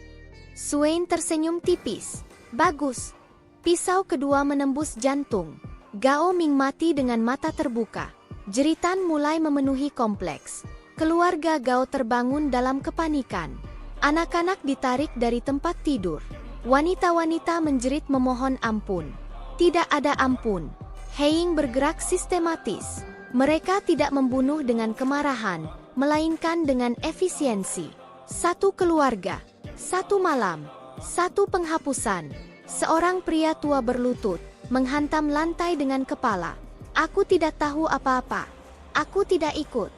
Suin tersenyum tipis. "Bagus." Pisau kedua menembus jantung. Gao Ming mati dengan mata terbuka. Jeritan mulai memenuhi kompleks. Keluarga Gao terbangun dalam kepanikan. Anak-anak ditarik dari tempat tidur. Wanita-wanita menjerit memohon ampun. Tidak ada ampun. Heiying bergerak sistematis. Mereka tidak membunuh dengan kemarahan, melainkan dengan efisiensi. Satu keluarga, satu malam, satu penghapusan. Seorang pria tua berlutut, menghantam lantai dengan kepala. Aku tidak tahu apa-apa. Aku tidak ikut.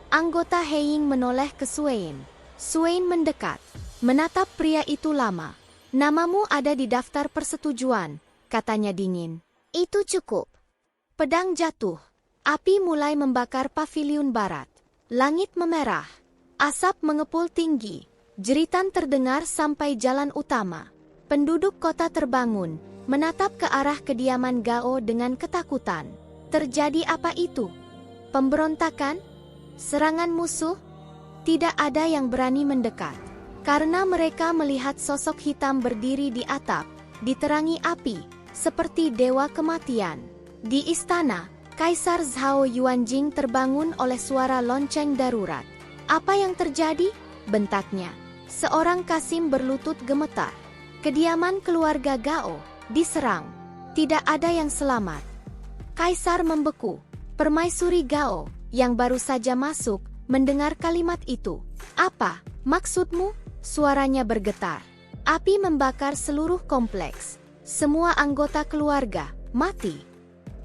Anggota Heiying menoleh ke Swain. Swain mendekat, menatap pria itu lama. Namamu ada di daftar persetujuan, katanya dingin. Itu cukup. Pedang jatuh. Api mulai membakar paviliun barat. Langit memerah. Asap mengepul tinggi. Jeritan terdengar sampai jalan utama. Penduduk kota terbangun, menatap ke arah kediaman Gao dengan ketakutan. Terjadi apa itu? Pemberontakan? Serangan musuh? Tidak ada yang berani mendekat. Karena mereka melihat sosok hitam berdiri di atap, diterangi api, seperti dewa kematian. Di istana, Kaisar Zhao Yuanjing terbangun oleh suara lonceng darurat. Apa yang terjadi? Bentaknya. Seorang kasim berlutut gemetar. Kediaman keluarga Gao diserang. Tidak ada yang selamat. Kaisar membeku. Permaisuri Gao, yang baru saja masuk, mendengar kalimat itu. Apa maksudmu? Suaranya bergetar. Api membakar seluruh kompleks. Semua anggota keluarga mati.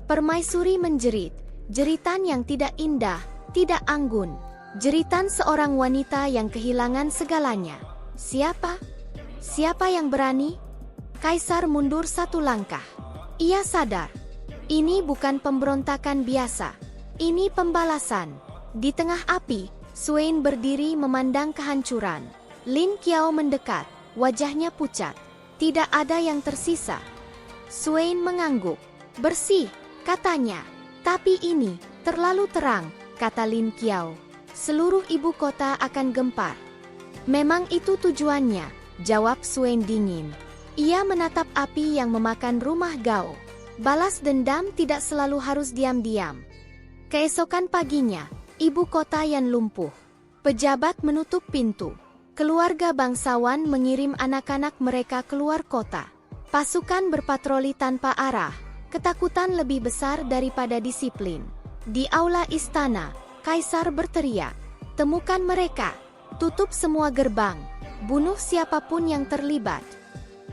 Permaisuri menjerit. Jeritan yang tidak indah, tidak anggun. Jeritan seorang wanita yang kehilangan segalanya. Siapa? Siapa yang berani? Kaisar mundur satu langkah. Ia sadar. Ini bukan pemberontakan biasa. Ini pembalasan. Di tengah api, Swain berdiri memandang kehancuran. Lin Qiao mendekat, wajahnya pucat. Tidak ada yang tersisa. Swain mengangguk. Bersih, katanya. Tapi ini terlalu terang, kata Lin Qiao. Seluruh ibu kota akan gempar. Memang itu tujuannya, jawab Swain dingin. Ia menatap api yang memakan rumah Gao. Balas dendam tidak selalu harus diam-diam. Keesokan paginya, ibu kota yang lumpuh. Pejabat menutup pintu. Keluarga bangsawan mengirim anak-anak mereka keluar kota. Pasukan berpatroli tanpa arah. Ketakutan lebih besar daripada disiplin. Di aula istana, Kaisar berteriak, "Temukan mereka! Tutup semua gerbang! Bunuh siapapun yang terlibat!"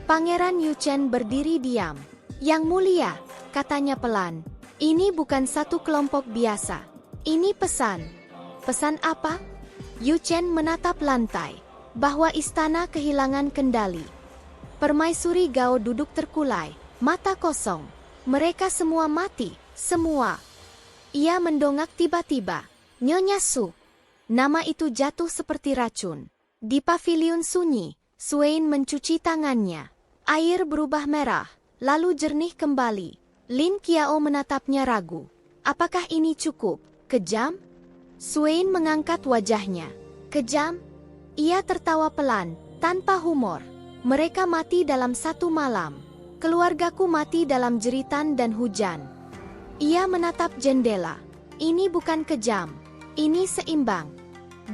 Pangeran Yuchen berdiri diam. "Yang mulia," katanya pelan, "ini bukan satu kelompok biasa. Ini pesan." "Pesan apa?" Yuchen menatap lantai. Bahwa istana kehilangan kendali. Permaisuri Gao duduk terkulai, mata kosong. Mereka semua mati, semua. Ia mendongak tiba-tiba. "Nyonya Su." Nama itu jatuh seperti racun. Di paviliun sunyi, Swain mencuci tangannya. Air berubah merah, lalu jernih kembali. Lin Qiao menatapnya ragu. Apakah ini cukup? Kejam? Swain mengangkat wajahnya. Kejam? Ia tertawa pelan, tanpa humor. Mereka mati dalam satu malam. Keluargaku mati dalam jeritan dan hujan. Ia menatap jendela. Ini bukan kejam. Ini seimbang.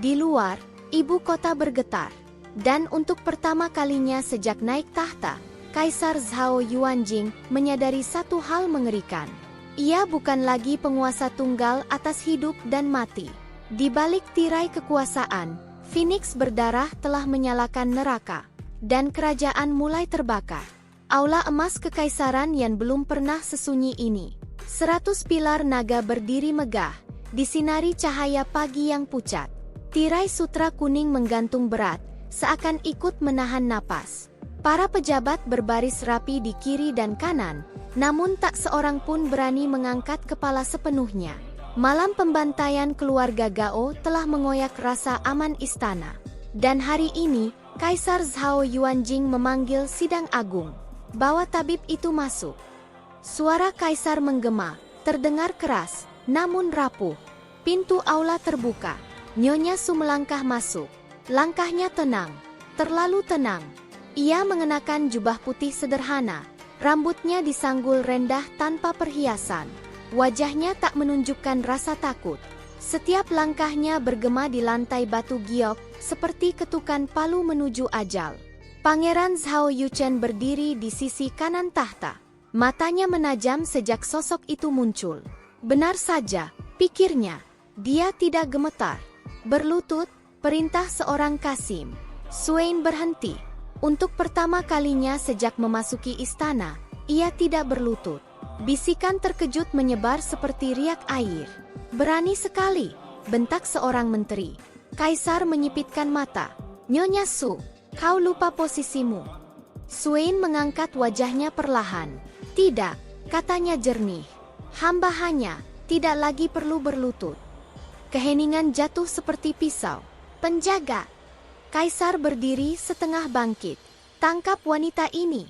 Di luar, ibu kota bergetar. Dan untuk pertama kalinya sejak naik tahta, Kaisar Zhao Yuanjing menyadari satu hal mengerikan. Ia bukan lagi penguasa tunggal atas hidup dan mati. Di balik tirai kekuasaan, Phoenix berdarah telah menyalakan neraka. Dan kerajaan mulai terbakar. Aula emas kekaisaran yang belum pernah sesunyi ini. 100 pilar naga berdiri megah, disinari cahaya pagi yang pucat. Tirai sutra kuning menggantung berat, seakan ikut menahan napas. Para pejabat berbaris rapi di kiri dan kanan, namun tak seorang pun berani mengangkat kepala sepenuhnya. Malam pembantaian keluarga Gao telah mengoyak rasa aman istana. Dan hari ini, Kaisar Zhao Yuanjing memanggil sidang agung. Bawa tabib itu masuk. Suara Kaisar menggema, terdengar keras, namun rapuh. Pintu aula terbuka. Nyonya Su melangkah masuk. Langkahnya tenang, terlalu tenang. Ia mengenakan jubah putih sederhana. Rambutnya disanggul rendah tanpa perhiasan. Wajahnya tak menunjukkan rasa takut. Setiap langkahnya bergema di lantai batu giok, seperti ketukan palu menuju ajal. Pangeran Zhao Yuchen berdiri di sisi kanan tahta. Matanya menajam sejak sosok itu muncul. Benar saja, pikirnya. Dia tidak gemetar. Berlutut, perintah seorang Kasim. Swain berhenti. Untuk pertama kalinya sejak memasuki istana, ia tidak berlutut. Bisikan terkejut menyebar seperti riak air. Berani sekali, bentak seorang menteri. Kaisar menyipitkan mata. Nyonya Su, kau lupa posisimu. Swain mengangkat wajahnya perlahan. Tidak, katanya jernih. Hamba hanya tidak lagi perlu berlutut. Keheningan jatuh seperti pisau. Penjaga. Kaisar berdiri setengah bangkit. Tangkap wanita ini.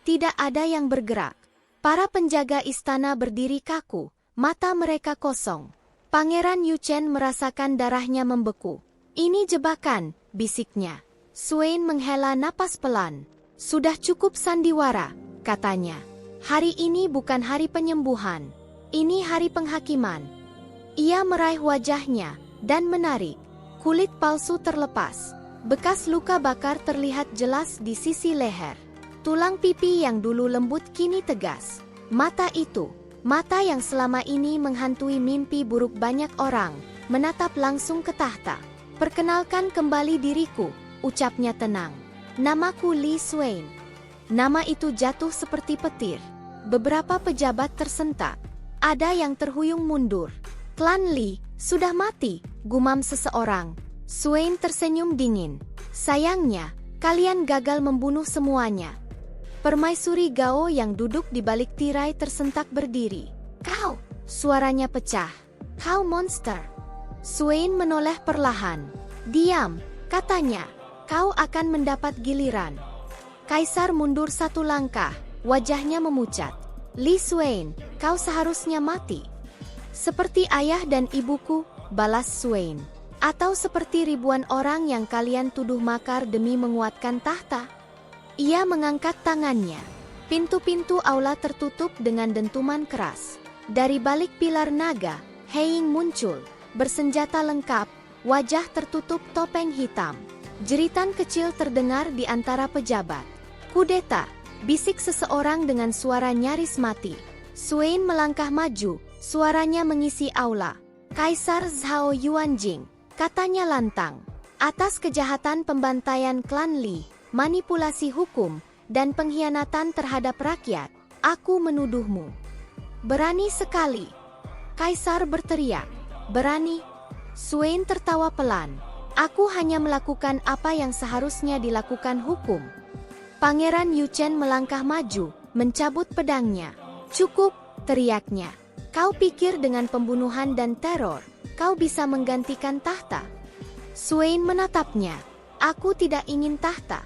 Tidak ada yang bergerak. Para penjaga istana berdiri kaku. Mata mereka kosong. Pangeran Yuchen merasakan darahnya membeku. Ini jebakan, bisiknya. Swain menghela napas pelan. Sudah cukup sandiwara, katanya. Hari ini bukan hari penyembuhan. Ini hari penghakiman. Ia meraih wajahnya dan menarik. Kulit palsu terlepas. Bekas luka bakar terlihat jelas di sisi leher. Tulang pipi yang dulu lembut kini tegas. Mata itu, mata yang selama ini menghantui mimpi buruk banyak orang, menatap langsung ke tahta. Perkenalkan kembali diriku, ucapnya tenang. Namaku Li Swain. Nama itu jatuh seperti petir. Beberapa pejabat tersentak. Ada yang terhuyung mundur. Klan Li sudah mati, gumam seseorang. Swain tersenyum dingin. Sayangnya, kalian gagal membunuh semuanya. Permaisuri Gao yang duduk di balik tirai tersentak berdiri. Kau, suaranya pecah. Kau monster. Swain menoleh perlahan. Diam, katanya. Kau akan mendapat giliran. Kaisar mundur satu langkah, wajahnya memucat. Li Swain, kau seharusnya mati. Seperti ayah dan ibuku, balas Swain. Atau seperti ribuan orang yang kalian tuduh makar demi menguatkan tahta. Ia mengangkat tangannya. Pintu-pintu aula tertutup dengan dentuman keras. Dari balik pilar naga, Heiying muncul, bersenjata lengkap, wajah tertutup topeng hitam. Jeritan kecil terdengar di antara pejabat. Kudeta, bisik seseorang dengan suara nyaris mati. Swain melangkah maju, suaranya mengisi aula. Kaisar Zhao Yuanjing, katanya lantang. Atas kejahatan pembantaian klan Li, manipulasi hukum, dan pengkhianatan terhadap rakyat, aku menuduhmu. Berani sekali. Kaisar berteriak. Berani? Swain tertawa pelan. Aku hanya melakukan apa yang seharusnya dilakukan hukum. Pangeran Yuchen melangkah maju, mencabut pedangnya. Cukup, teriaknya. Kau pikir dengan pembunuhan dan teror, kau bisa menggantikan tahta? Swain menatapnya. Aku tidak ingin tahta.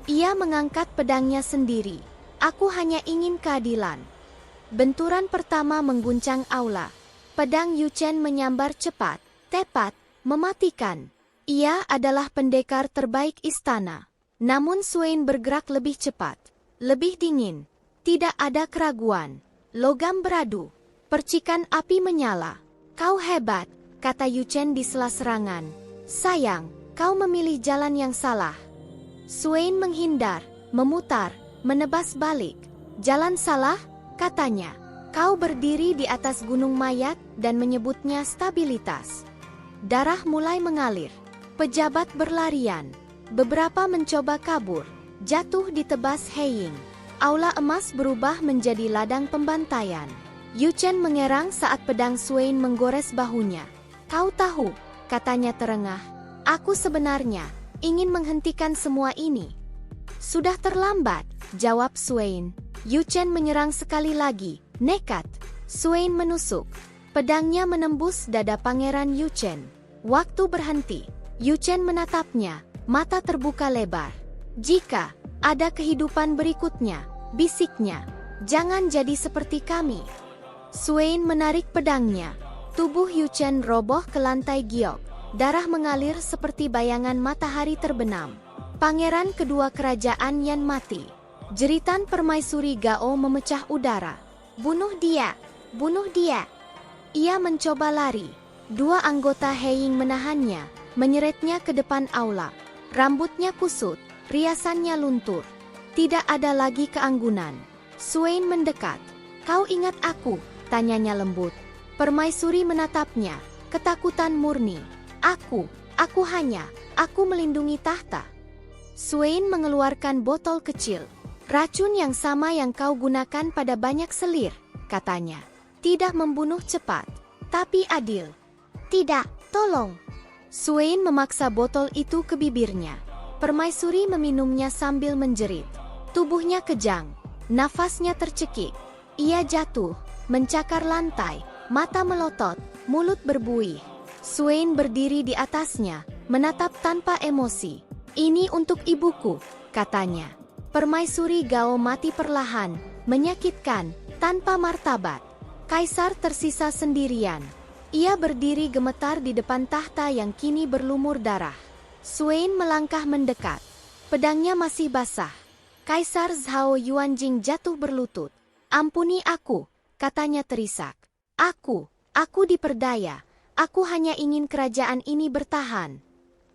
Ia mengangkat pedangnya sendiri. Aku hanya ingin keadilan. Benturan pertama mengguncang aula. Pedang Yuchen menyambar cepat, tepat, mematikan. Ia adalah pendekar terbaik istana. Namun Swain bergerak lebih cepat, lebih dingin. Tidak ada keraguan. Logam beradu. Percikan api menyala. Kau hebat, kata Yuchen di sela serangan. Sayang, kau memilih jalan yang salah. Swain menghindar, memutar, menebas balik. Jalan salah, katanya. Kau berdiri di atas gunung mayat dan menyebutnya stabilitas. Darah mulai mengalir. Pejabat berlarian. Beberapa mencoba kabur. Jatuh di tebas Heiying. Aula emas berubah menjadi ladang pembantaian. Yuchen mengerang saat pedang Swain menggores bahunya. Kau tahu, katanya terengah. Aku sebenarnya ingin menghentikan semua ini. Sudah terlambat, jawab Swain. Yuchen menyerang sekali lagi, nekat. Swain menusuk. Pedangnya menembus dada Pangeran Yuchen. Waktu berhenti. Yuchen menatapnya, mata terbuka lebar. Jika ada kehidupan berikutnya, bisiknya, jangan jadi seperti kami. Swain menarik pedangnya. Tubuh Yuchen roboh ke lantai giok. Darah mengalir seperti bayangan matahari terbenam. Pangeran kedua kerajaan Yan mati. Jeritan permaisuri Gao memecah udara. Bunuh dia! Bunuh dia! Ia mencoba lari. Dua anggota Heiying menahannya, menyeretnya ke depan aula. Rambutnya kusut, riasannya luntur. Tidak ada lagi keanggunan. Swain mendekat. "Kau ingat aku?" tanyanya lembut. Permaisuri menatapnya, ketakutan murni. Aku melindungi tahta." Swain mengeluarkan botol kecil. "Racun yang sama yang kau gunakan pada banyak selir," katanya. "Tidak membunuh cepat, tapi adil." "Tidak, tolong." Swain memaksa botol itu ke bibirnya. Permaisuri meminumnya sambil menjerit. Tubuhnya kejang, nafasnya tercekik. Ia jatuh, mencakar lantai, mata melotot, mulut berbuih. Swain berdiri di atasnya, menatap tanpa emosi. "Ini untuk ibuku," katanya. Permaisuri Gao mati perlahan, menyakitkan, tanpa martabat. Kaisar tersisa sendirian. Ia berdiri gemetar di depan tahta yang kini berlumur darah. Swain melangkah mendekat. Pedangnya masih basah. Kaisar Zhao Yuanjing jatuh berlutut. "Ampuni aku," katanya terisak. Aku diperdaya. Aku hanya ingin kerajaan ini bertahan."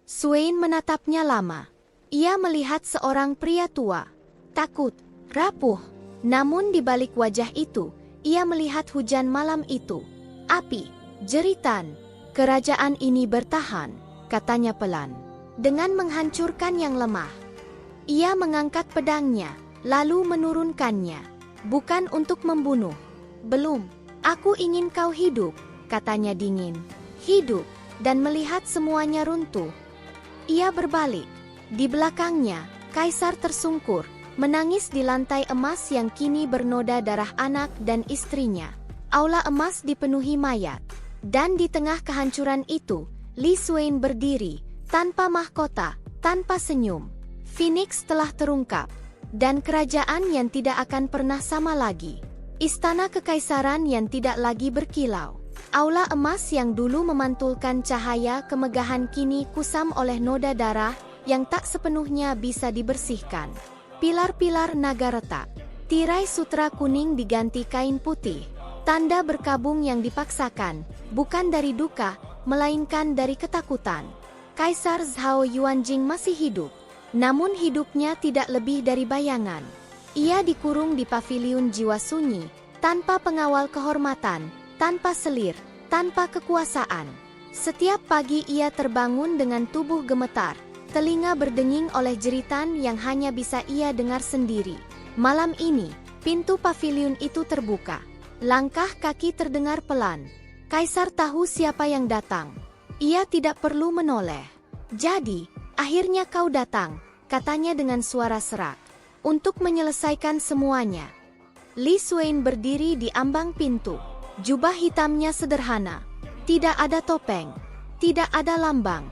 Swain menatapnya lama. Ia melihat seorang pria tua, takut, rapuh. Namun di balik wajah itu, ia melihat hujan malam itu. Api, jeritan. "Kerajaan ini bertahan," katanya pelan. Dengan menghancurkan yang lemah. Ia mengangkat pedangnya, lalu menurunkannya. "Bukan untuk membunuh. Belum. Aku ingin kau hidup," katanya dingin. "Hidup, dan melihat semuanya runtuh." Ia berbalik. Di belakangnya, Kaisar tersungkur, menangis di lantai emas yang kini bernoda darah anak dan istrinya. Aula emas dipenuhi mayat. Dan di tengah kehancuran itu, Li Swain berdiri, tanpa mahkota, tanpa senyum. Phoenix telah terungkap, dan kerajaan yang tidak akan pernah sama lagi. Istana kekaisaran yang tidak lagi berkilau. Aula emas yang dulu memantulkan cahaya kemegahan kini kusam oleh noda darah yang tak sepenuhnya bisa dibersihkan. Pilar-pilar naga retak. Tirai sutra kuning diganti kain putih. Tanda berkabung yang dipaksakan, bukan dari duka, melainkan dari ketakutan. Kaisar Zhao Yuanjing masih hidup. Namun hidupnya tidak lebih dari bayangan. Ia dikurung di paviliun jiwa sunyi, tanpa pengawal kehormatan, tanpa selir, tanpa kekuasaan. Setiap pagi ia terbangun dengan tubuh gemetar, telinga berdenging oleh jeritan yang hanya bisa ia dengar sendiri. Malam ini, pintu paviliun itu terbuka. Langkah kaki terdengar pelan. Kaisar tahu siapa yang datang. Ia tidak perlu menoleh. "Jadi, akhirnya kau datang," katanya dengan suara serak. "Untuk menyelesaikan semuanya." Li Swain berdiri di ambang pintu. Jubah hitamnya sederhana. Tidak ada topeng. Tidak ada lambang.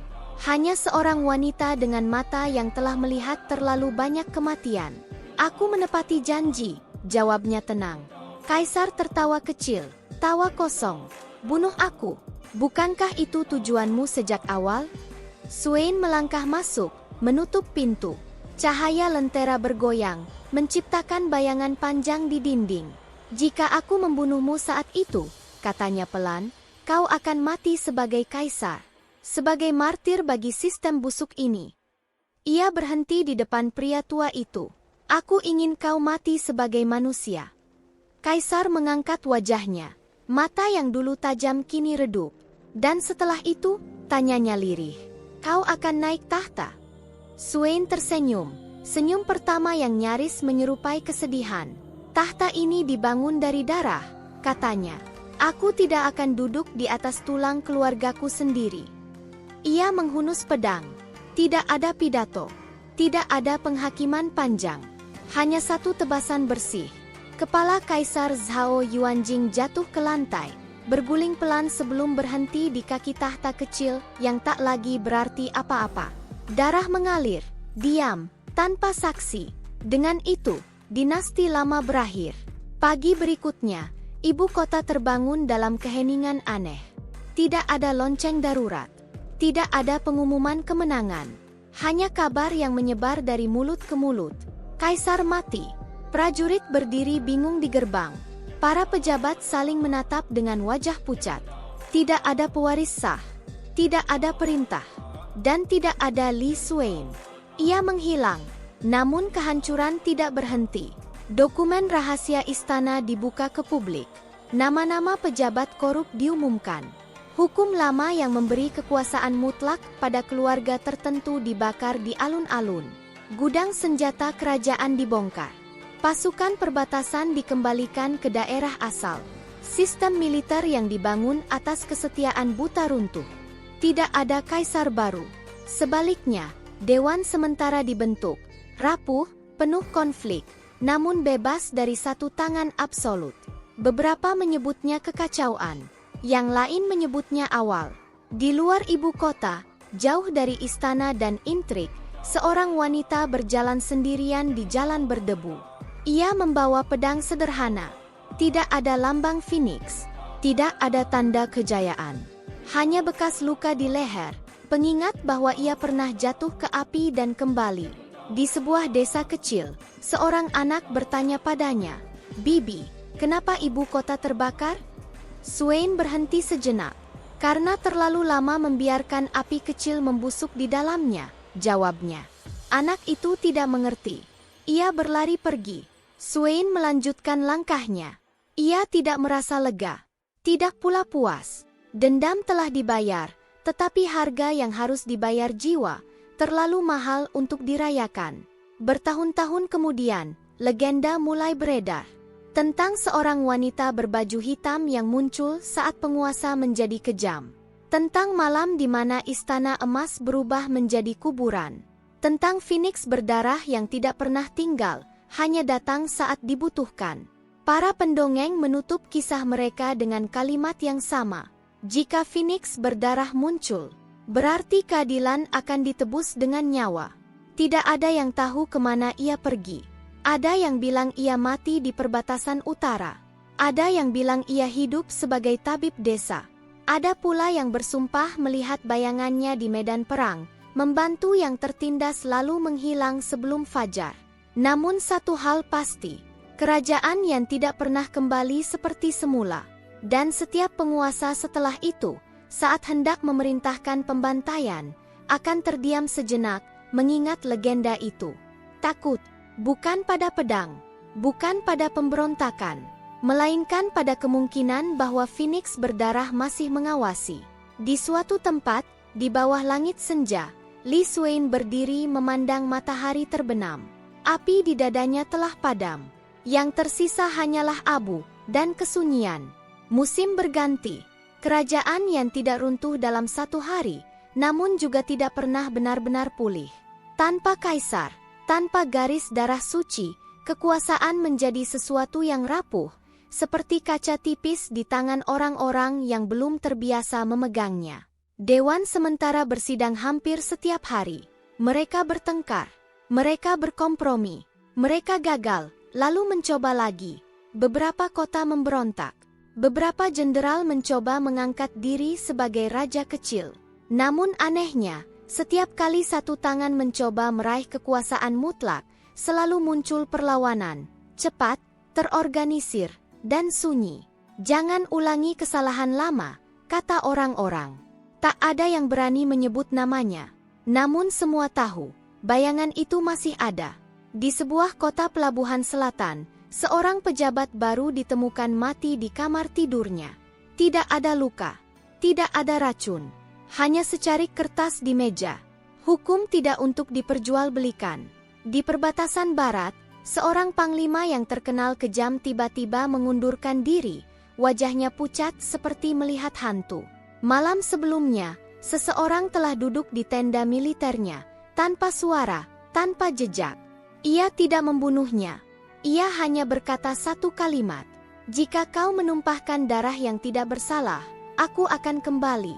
Hanya seorang wanita dengan mata yang telah melihat terlalu banyak kematian. "Aku menepati janji," jawabnya tenang. Kaisar tertawa kecil, tawa kosong. "Bunuh aku. Bukankah itu tujuanmu sejak awal?" Swain melangkah masuk, menutup pintu. Cahaya lentera bergoyang, menciptakan bayangan panjang di dinding. "Jika aku membunuhmu saat itu," katanya pelan, "kau akan mati sebagai kaisar. Sebagai martir bagi sistem busuk ini." Ia berhenti di depan pria tua itu. "Aku ingin kau mati sebagai manusia." Kaisar mengangkat wajahnya. Mata yang dulu tajam kini redup. "Dan setelah itu?" tanyanya lirih. "Kau akan naik tahta." Swain tersenyum, senyum pertama yang nyaris menyerupai kesedihan. "Tahta ini dibangun dari darah," katanya. "Aku tidak akan duduk di atas tulang keluargaku sendiri." Ia menghunus pedang. Tidak ada pidato. Tidak ada penghakiman panjang. Hanya satu tebasan bersih. Kepala Kaisar Zhao Yuanjing jatuh ke lantai, berguling pelan sebelum berhenti di kaki tahta kecil yang tak lagi berarti apa-apa. Darah mengalir, diam, tanpa saksi. Dengan itu, dinasti lama berakhir. Pagi berikutnya, ibu kota terbangun dalam keheningan aneh. Tidak ada lonceng darurat. Tidak ada pengumuman kemenangan. Hanya kabar yang menyebar dari mulut ke mulut. Kaisar mati. Prajurit berdiri bingung di gerbang. Para pejabat saling menatap dengan wajah pucat. Tidak ada pewaris sah, tidak ada perintah, dan tidak ada Li Xuan. Ia menghilang, namun kehancuran tidak berhenti. Dokumen rahasia istana dibuka ke publik. Nama-nama pejabat korup diumumkan. Hukum lama yang memberi kekuasaan mutlak pada keluarga tertentu dibakar di alun-alun. Gudang senjata kerajaan dibongkar. Pasukan perbatasan dikembalikan ke daerah asal. Sistem militer yang dibangun atas kesetiaan buta runtuh. Tidak ada kaisar baru. Sebaliknya, dewan sementara dibentuk, rapuh, penuh konflik, namun bebas dari satu tangan absolut. Beberapa menyebutnya kekacauan, yang lain menyebutnya awal. Di luar ibu kota, jauh dari istana dan intrik, seorang wanita berjalan sendirian di jalan berdebu. Ia membawa pedang sederhana. Tidak ada lambang Phoenix, tidak ada tanda kejayaan. Hanya bekas luka di leher, pengingat bahwa ia pernah jatuh ke api dan kembali. Di sebuah desa kecil, seorang anak bertanya padanya, "Bibi, kenapa ibu kota terbakar?" Xuan berhenti sejenak. "Karena terlalu lama membiarkan api kecil membusuk di dalamnya," jawabnya. Anak itu tidak mengerti. Ia berlari pergi. Xuan melanjutkan langkahnya. Ia tidak merasa lega, tidak pula puas. Dendam telah dibayar, tetapi harga yang harus dibayar jiwa terlalu mahal untuk dirayakan. Bertahun-tahun kemudian, legenda mulai beredar tentang seorang wanita berbaju hitam yang muncul saat penguasa menjadi kejam. Tentang malam di mana istana emas berubah menjadi kuburan. Tentang Phoenix berdarah yang tidak pernah tinggal, hanya datang saat dibutuhkan. Para pendongeng menutup kisah mereka dengan kalimat yang sama. Jika Phoenix berdarah muncul, berarti keadilan akan ditebus dengan nyawa. Tidak ada yang tahu kemana ia pergi. Ada yang bilang ia mati di perbatasan utara. Ada yang bilang ia hidup sebagai tabib desa. Ada pula yang bersumpah melihat bayangannya di medan perang, membantu yang tertindas lalu menghilang sebelum fajar. Namun satu hal pasti, kerajaan yang tidak pernah kembali seperti semula. Dan setiap penguasa setelah itu, saat hendak memerintahkan pembantaian, akan terdiam sejenak, mengingat legenda itu. Takut, bukan pada pedang, bukan pada pemberontakan, melainkan pada kemungkinan bahwa Phoenix berdarah masih mengawasi. Di suatu tempat, di bawah langit senja, Li Xuan berdiri memandang matahari terbenam. Api di dadanya telah padam. Yang tersisa hanyalah abu dan kesunyian. Musim berganti. Kerajaan yang tidak runtuh dalam satu hari, namun juga tidak pernah benar-benar pulih. Tanpa kaisar, tanpa garis darah suci, kekuasaan menjadi sesuatu yang rapuh, seperti kaca tipis di tangan orang-orang yang belum terbiasa memegangnya. Dewan sementara bersidang hampir setiap hari. Mereka bertengkar, mereka berkompromi, mereka gagal, lalu mencoba lagi. Beberapa kota memberontak. Beberapa jenderal mencoba mengangkat diri sebagai raja kecil. Namun anehnya, setiap kali satu tangan mencoba meraih kekuasaan mutlak, selalu muncul perlawanan, cepat, terorganisir, dan sunyi. Jangan ulangi kesalahan lama, kata orang-orang. Tak ada yang berani menyebut namanya. Namun semua tahu, bayangan itu masih ada. Di sebuah kota pelabuhan selatan, seorang pejabat baru ditemukan mati di kamar tidurnya. Tidak ada luka, tidak ada racun, hanya secarik kertas di meja. Hukum tidak untuk diperjualbelikan. Di perbatasan barat, seorang panglima yang terkenal kejam tiba-tiba mengundurkan diri, wajahnya pucat seperti melihat hantu. Malam sebelumnya, seseorang telah duduk di tenda militernya, tanpa suara, tanpa jejak. Ia tidak membunuhnya. Ia hanya berkata satu kalimat, "Jika kau menumpahkan darah yang tidak bersalah, aku akan kembali."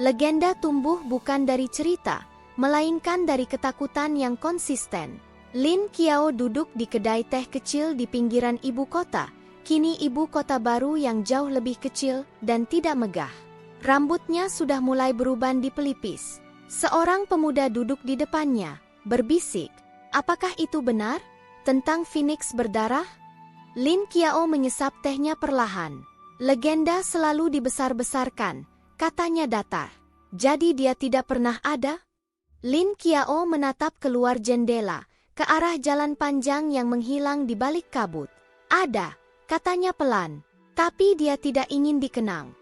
Legenda tumbuh bukan dari cerita, melainkan dari ketakutan yang konsisten. Lin Qiao duduk di kedai teh kecil di pinggiran ibu kota, kini ibu kota baru yang jauh lebih kecil dan tidak megah. Rambutnya sudah mulai beruban di pelipis. Seorang pemuda duduk di depannya, berbisik, "Apakah itu benar? Tentang Phoenix berdarah?" Lin Qiao menyesap tehnya perlahan. Legenda selalu dibesar-besarkan, katanya datar. Jadi dia tidak pernah ada? Lin Qiao menatap keluar jendela, ke arah jalan panjang yang menghilang di balik kabut. Ada, katanya pelan, tapi dia tidak ingin dikenang.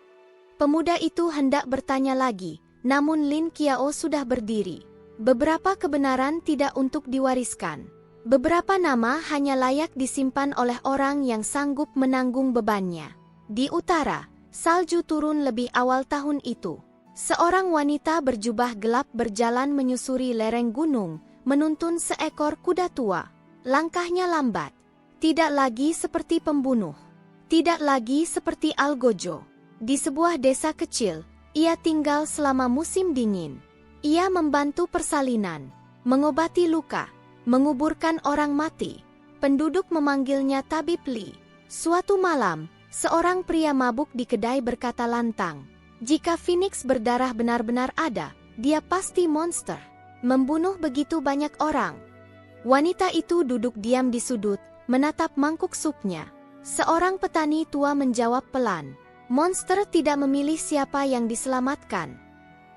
Pemuda itu hendak bertanya lagi, namun Lin Qiao sudah berdiri. Beberapa kebenaran tidak untuk diwariskan. Beberapa nama hanya layak disimpan oleh orang yang sanggup menanggung bebannya. Di utara, salju turun lebih awal tahun itu. Seorang wanita berjubah gelap berjalan menyusuri lereng gunung, menuntun seekor kuda tua. Langkahnya lambat. Tidak lagi seperti pembunuh. Tidak lagi seperti Algojo. Di sebuah desa kecil, ia tinggal selama musim dingin. Ia membantu persalinan, mengobati luka, menguburkan orang mati. Penduduk memanggilnya Tabib Li. Suatu malam, seorang pria mabuk di kedai berkata lantang, "Jika Phoenix berdarah benar-benar ada, dia pasti monster. Membunuh begitu banyak orang." Wanita itu duduk diam di sudut, menatap mangkuk supnya. Seorang petani tua menjawab pelan, "Monster tidak memilih siapa yang diselamatkan."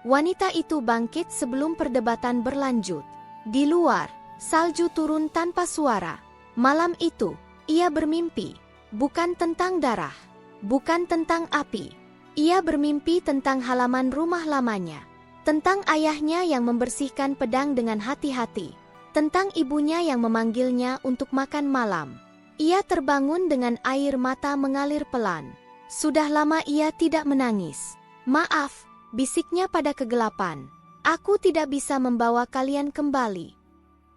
Wanita itu bangkit sebelum perdebatan berlanjut. Di luar, salju turun tanpa suara. Malam itu, ia bermimpi, bukan tentang darah, bukan tentang api. Ia bermimpi tentang halaman rumah lamanya, tentang ayahnya yang membersihkan pedang dengan hati-hati, tentang ibunya yang memanggilnya untuk makan malam. Ia terbangun dengan air mata mengalir pelan. Sudah lama ia tidak menangis. "Maaf," bisiknya pada kegelapan. "Aku tidak bisa membawa kalian kembali."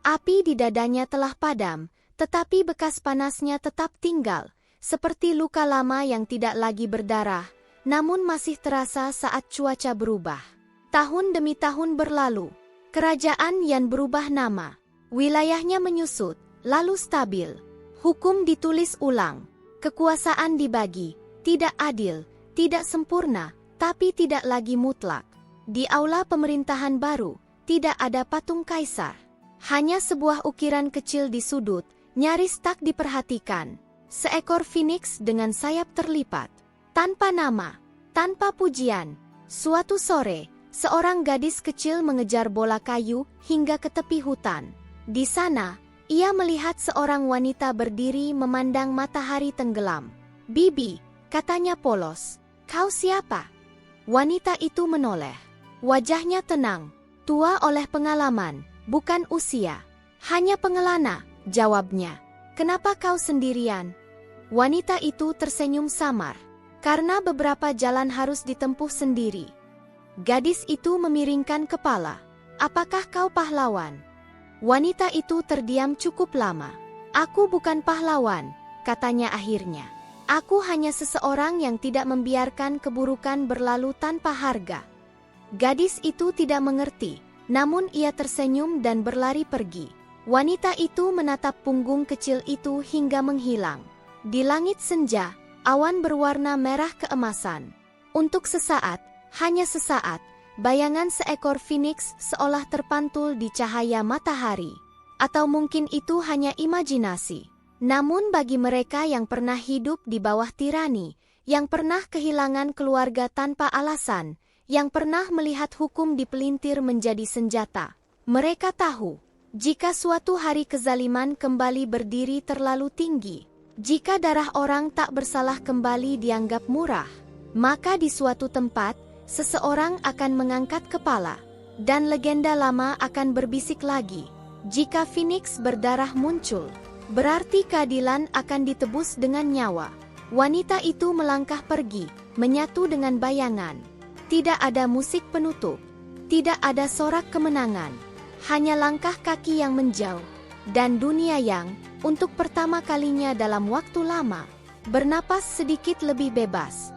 Api di dadanya telah padam, tetapi bekas panasnya tetap tinggal, seperti luka lama yang tidak lagi berdarah, namun masih terasa saat cuaca berubah. Tahun demi tahun berlalu. Kerajaan Yan berubah nama. Wilayahnya menyusut, lalu stabil. Hukum ditulis ulang. Kekuasaan dibagi. Tidak adil, tidak sempurna, tapi tidak lagi mutlak. Di aula pemerintahan baru, tidak ada patung kaisar. Hanya sebuah ukiran kecil di sudut, nyaris tak diperhatikan. Seekor phoenix dengan sayap terlipat. Tanpa nama, tanpa pujian. Suatu sore, seorang gadis kecil mengejar bola kayu hingga ke tepi hutan. Di sana, ia melihat seorang wanita berdiri memandang matahari tenggelam. "Bibi," katanya polos, "kau siapa?" Wanita itu menoleh. Wajahnya tenang, tua oleh pengalaman, bukan usia. "Hanya pengelana," jawabnya. "Kenapa kau sendirian?" Wanita itu tersenyum samar. "Karena beberapa jalan harus ditempuh sendiri." Gadis itu memiringkan kepala. "Apakah kau pahlawan?" Wanita itu terdiam cukup lama. "Aku bukan pahlawan," katanya akhirnya. "Aku hanya seseorang yang tidak membiarkan keburukan berlalu tanpa harga." Gadis itu tidak mengerti, namun ia tersenyum dan berlari pergi. Wanita itu menatap punggung kecil itu hingga menghilang. Di langit senja, awan berwarna merah keemasan. Untuk sesaat, hanya sesaat, bayangan seekor phoenix seolah terpantul di cahaya matahari. Atau mungkin itu hanya imajinasi. Namun bagi mereka yang pernah hidup di bawah tirani, yang pernah kehilangan keluarga tanpa alasan, yang pernah melihat hukum dipelintir menjadi senjata, mereka tahu, jika suatu hari kezaliman kembali berdiri terlalu tinggi, jika darah orang tak bersalah kembali dianggap murah, maka di suatu tempat, seseorang akan mengangkat kepala, dan legenda lama akan berbisik lagi. Jika phoenix berdarah muncul, berarti keadilan akan ditebus dengan nyawa. Wanita itu melangkah pergi, menyatu dengan bayangan. Tidak ada musik penutup, tidak ada sorak kemenangan, hanya langkah kaki yang menjauh, dan dunia yang, untuk pertama kalinya dalam waktu lama, bernapas sedikit lebih bebas.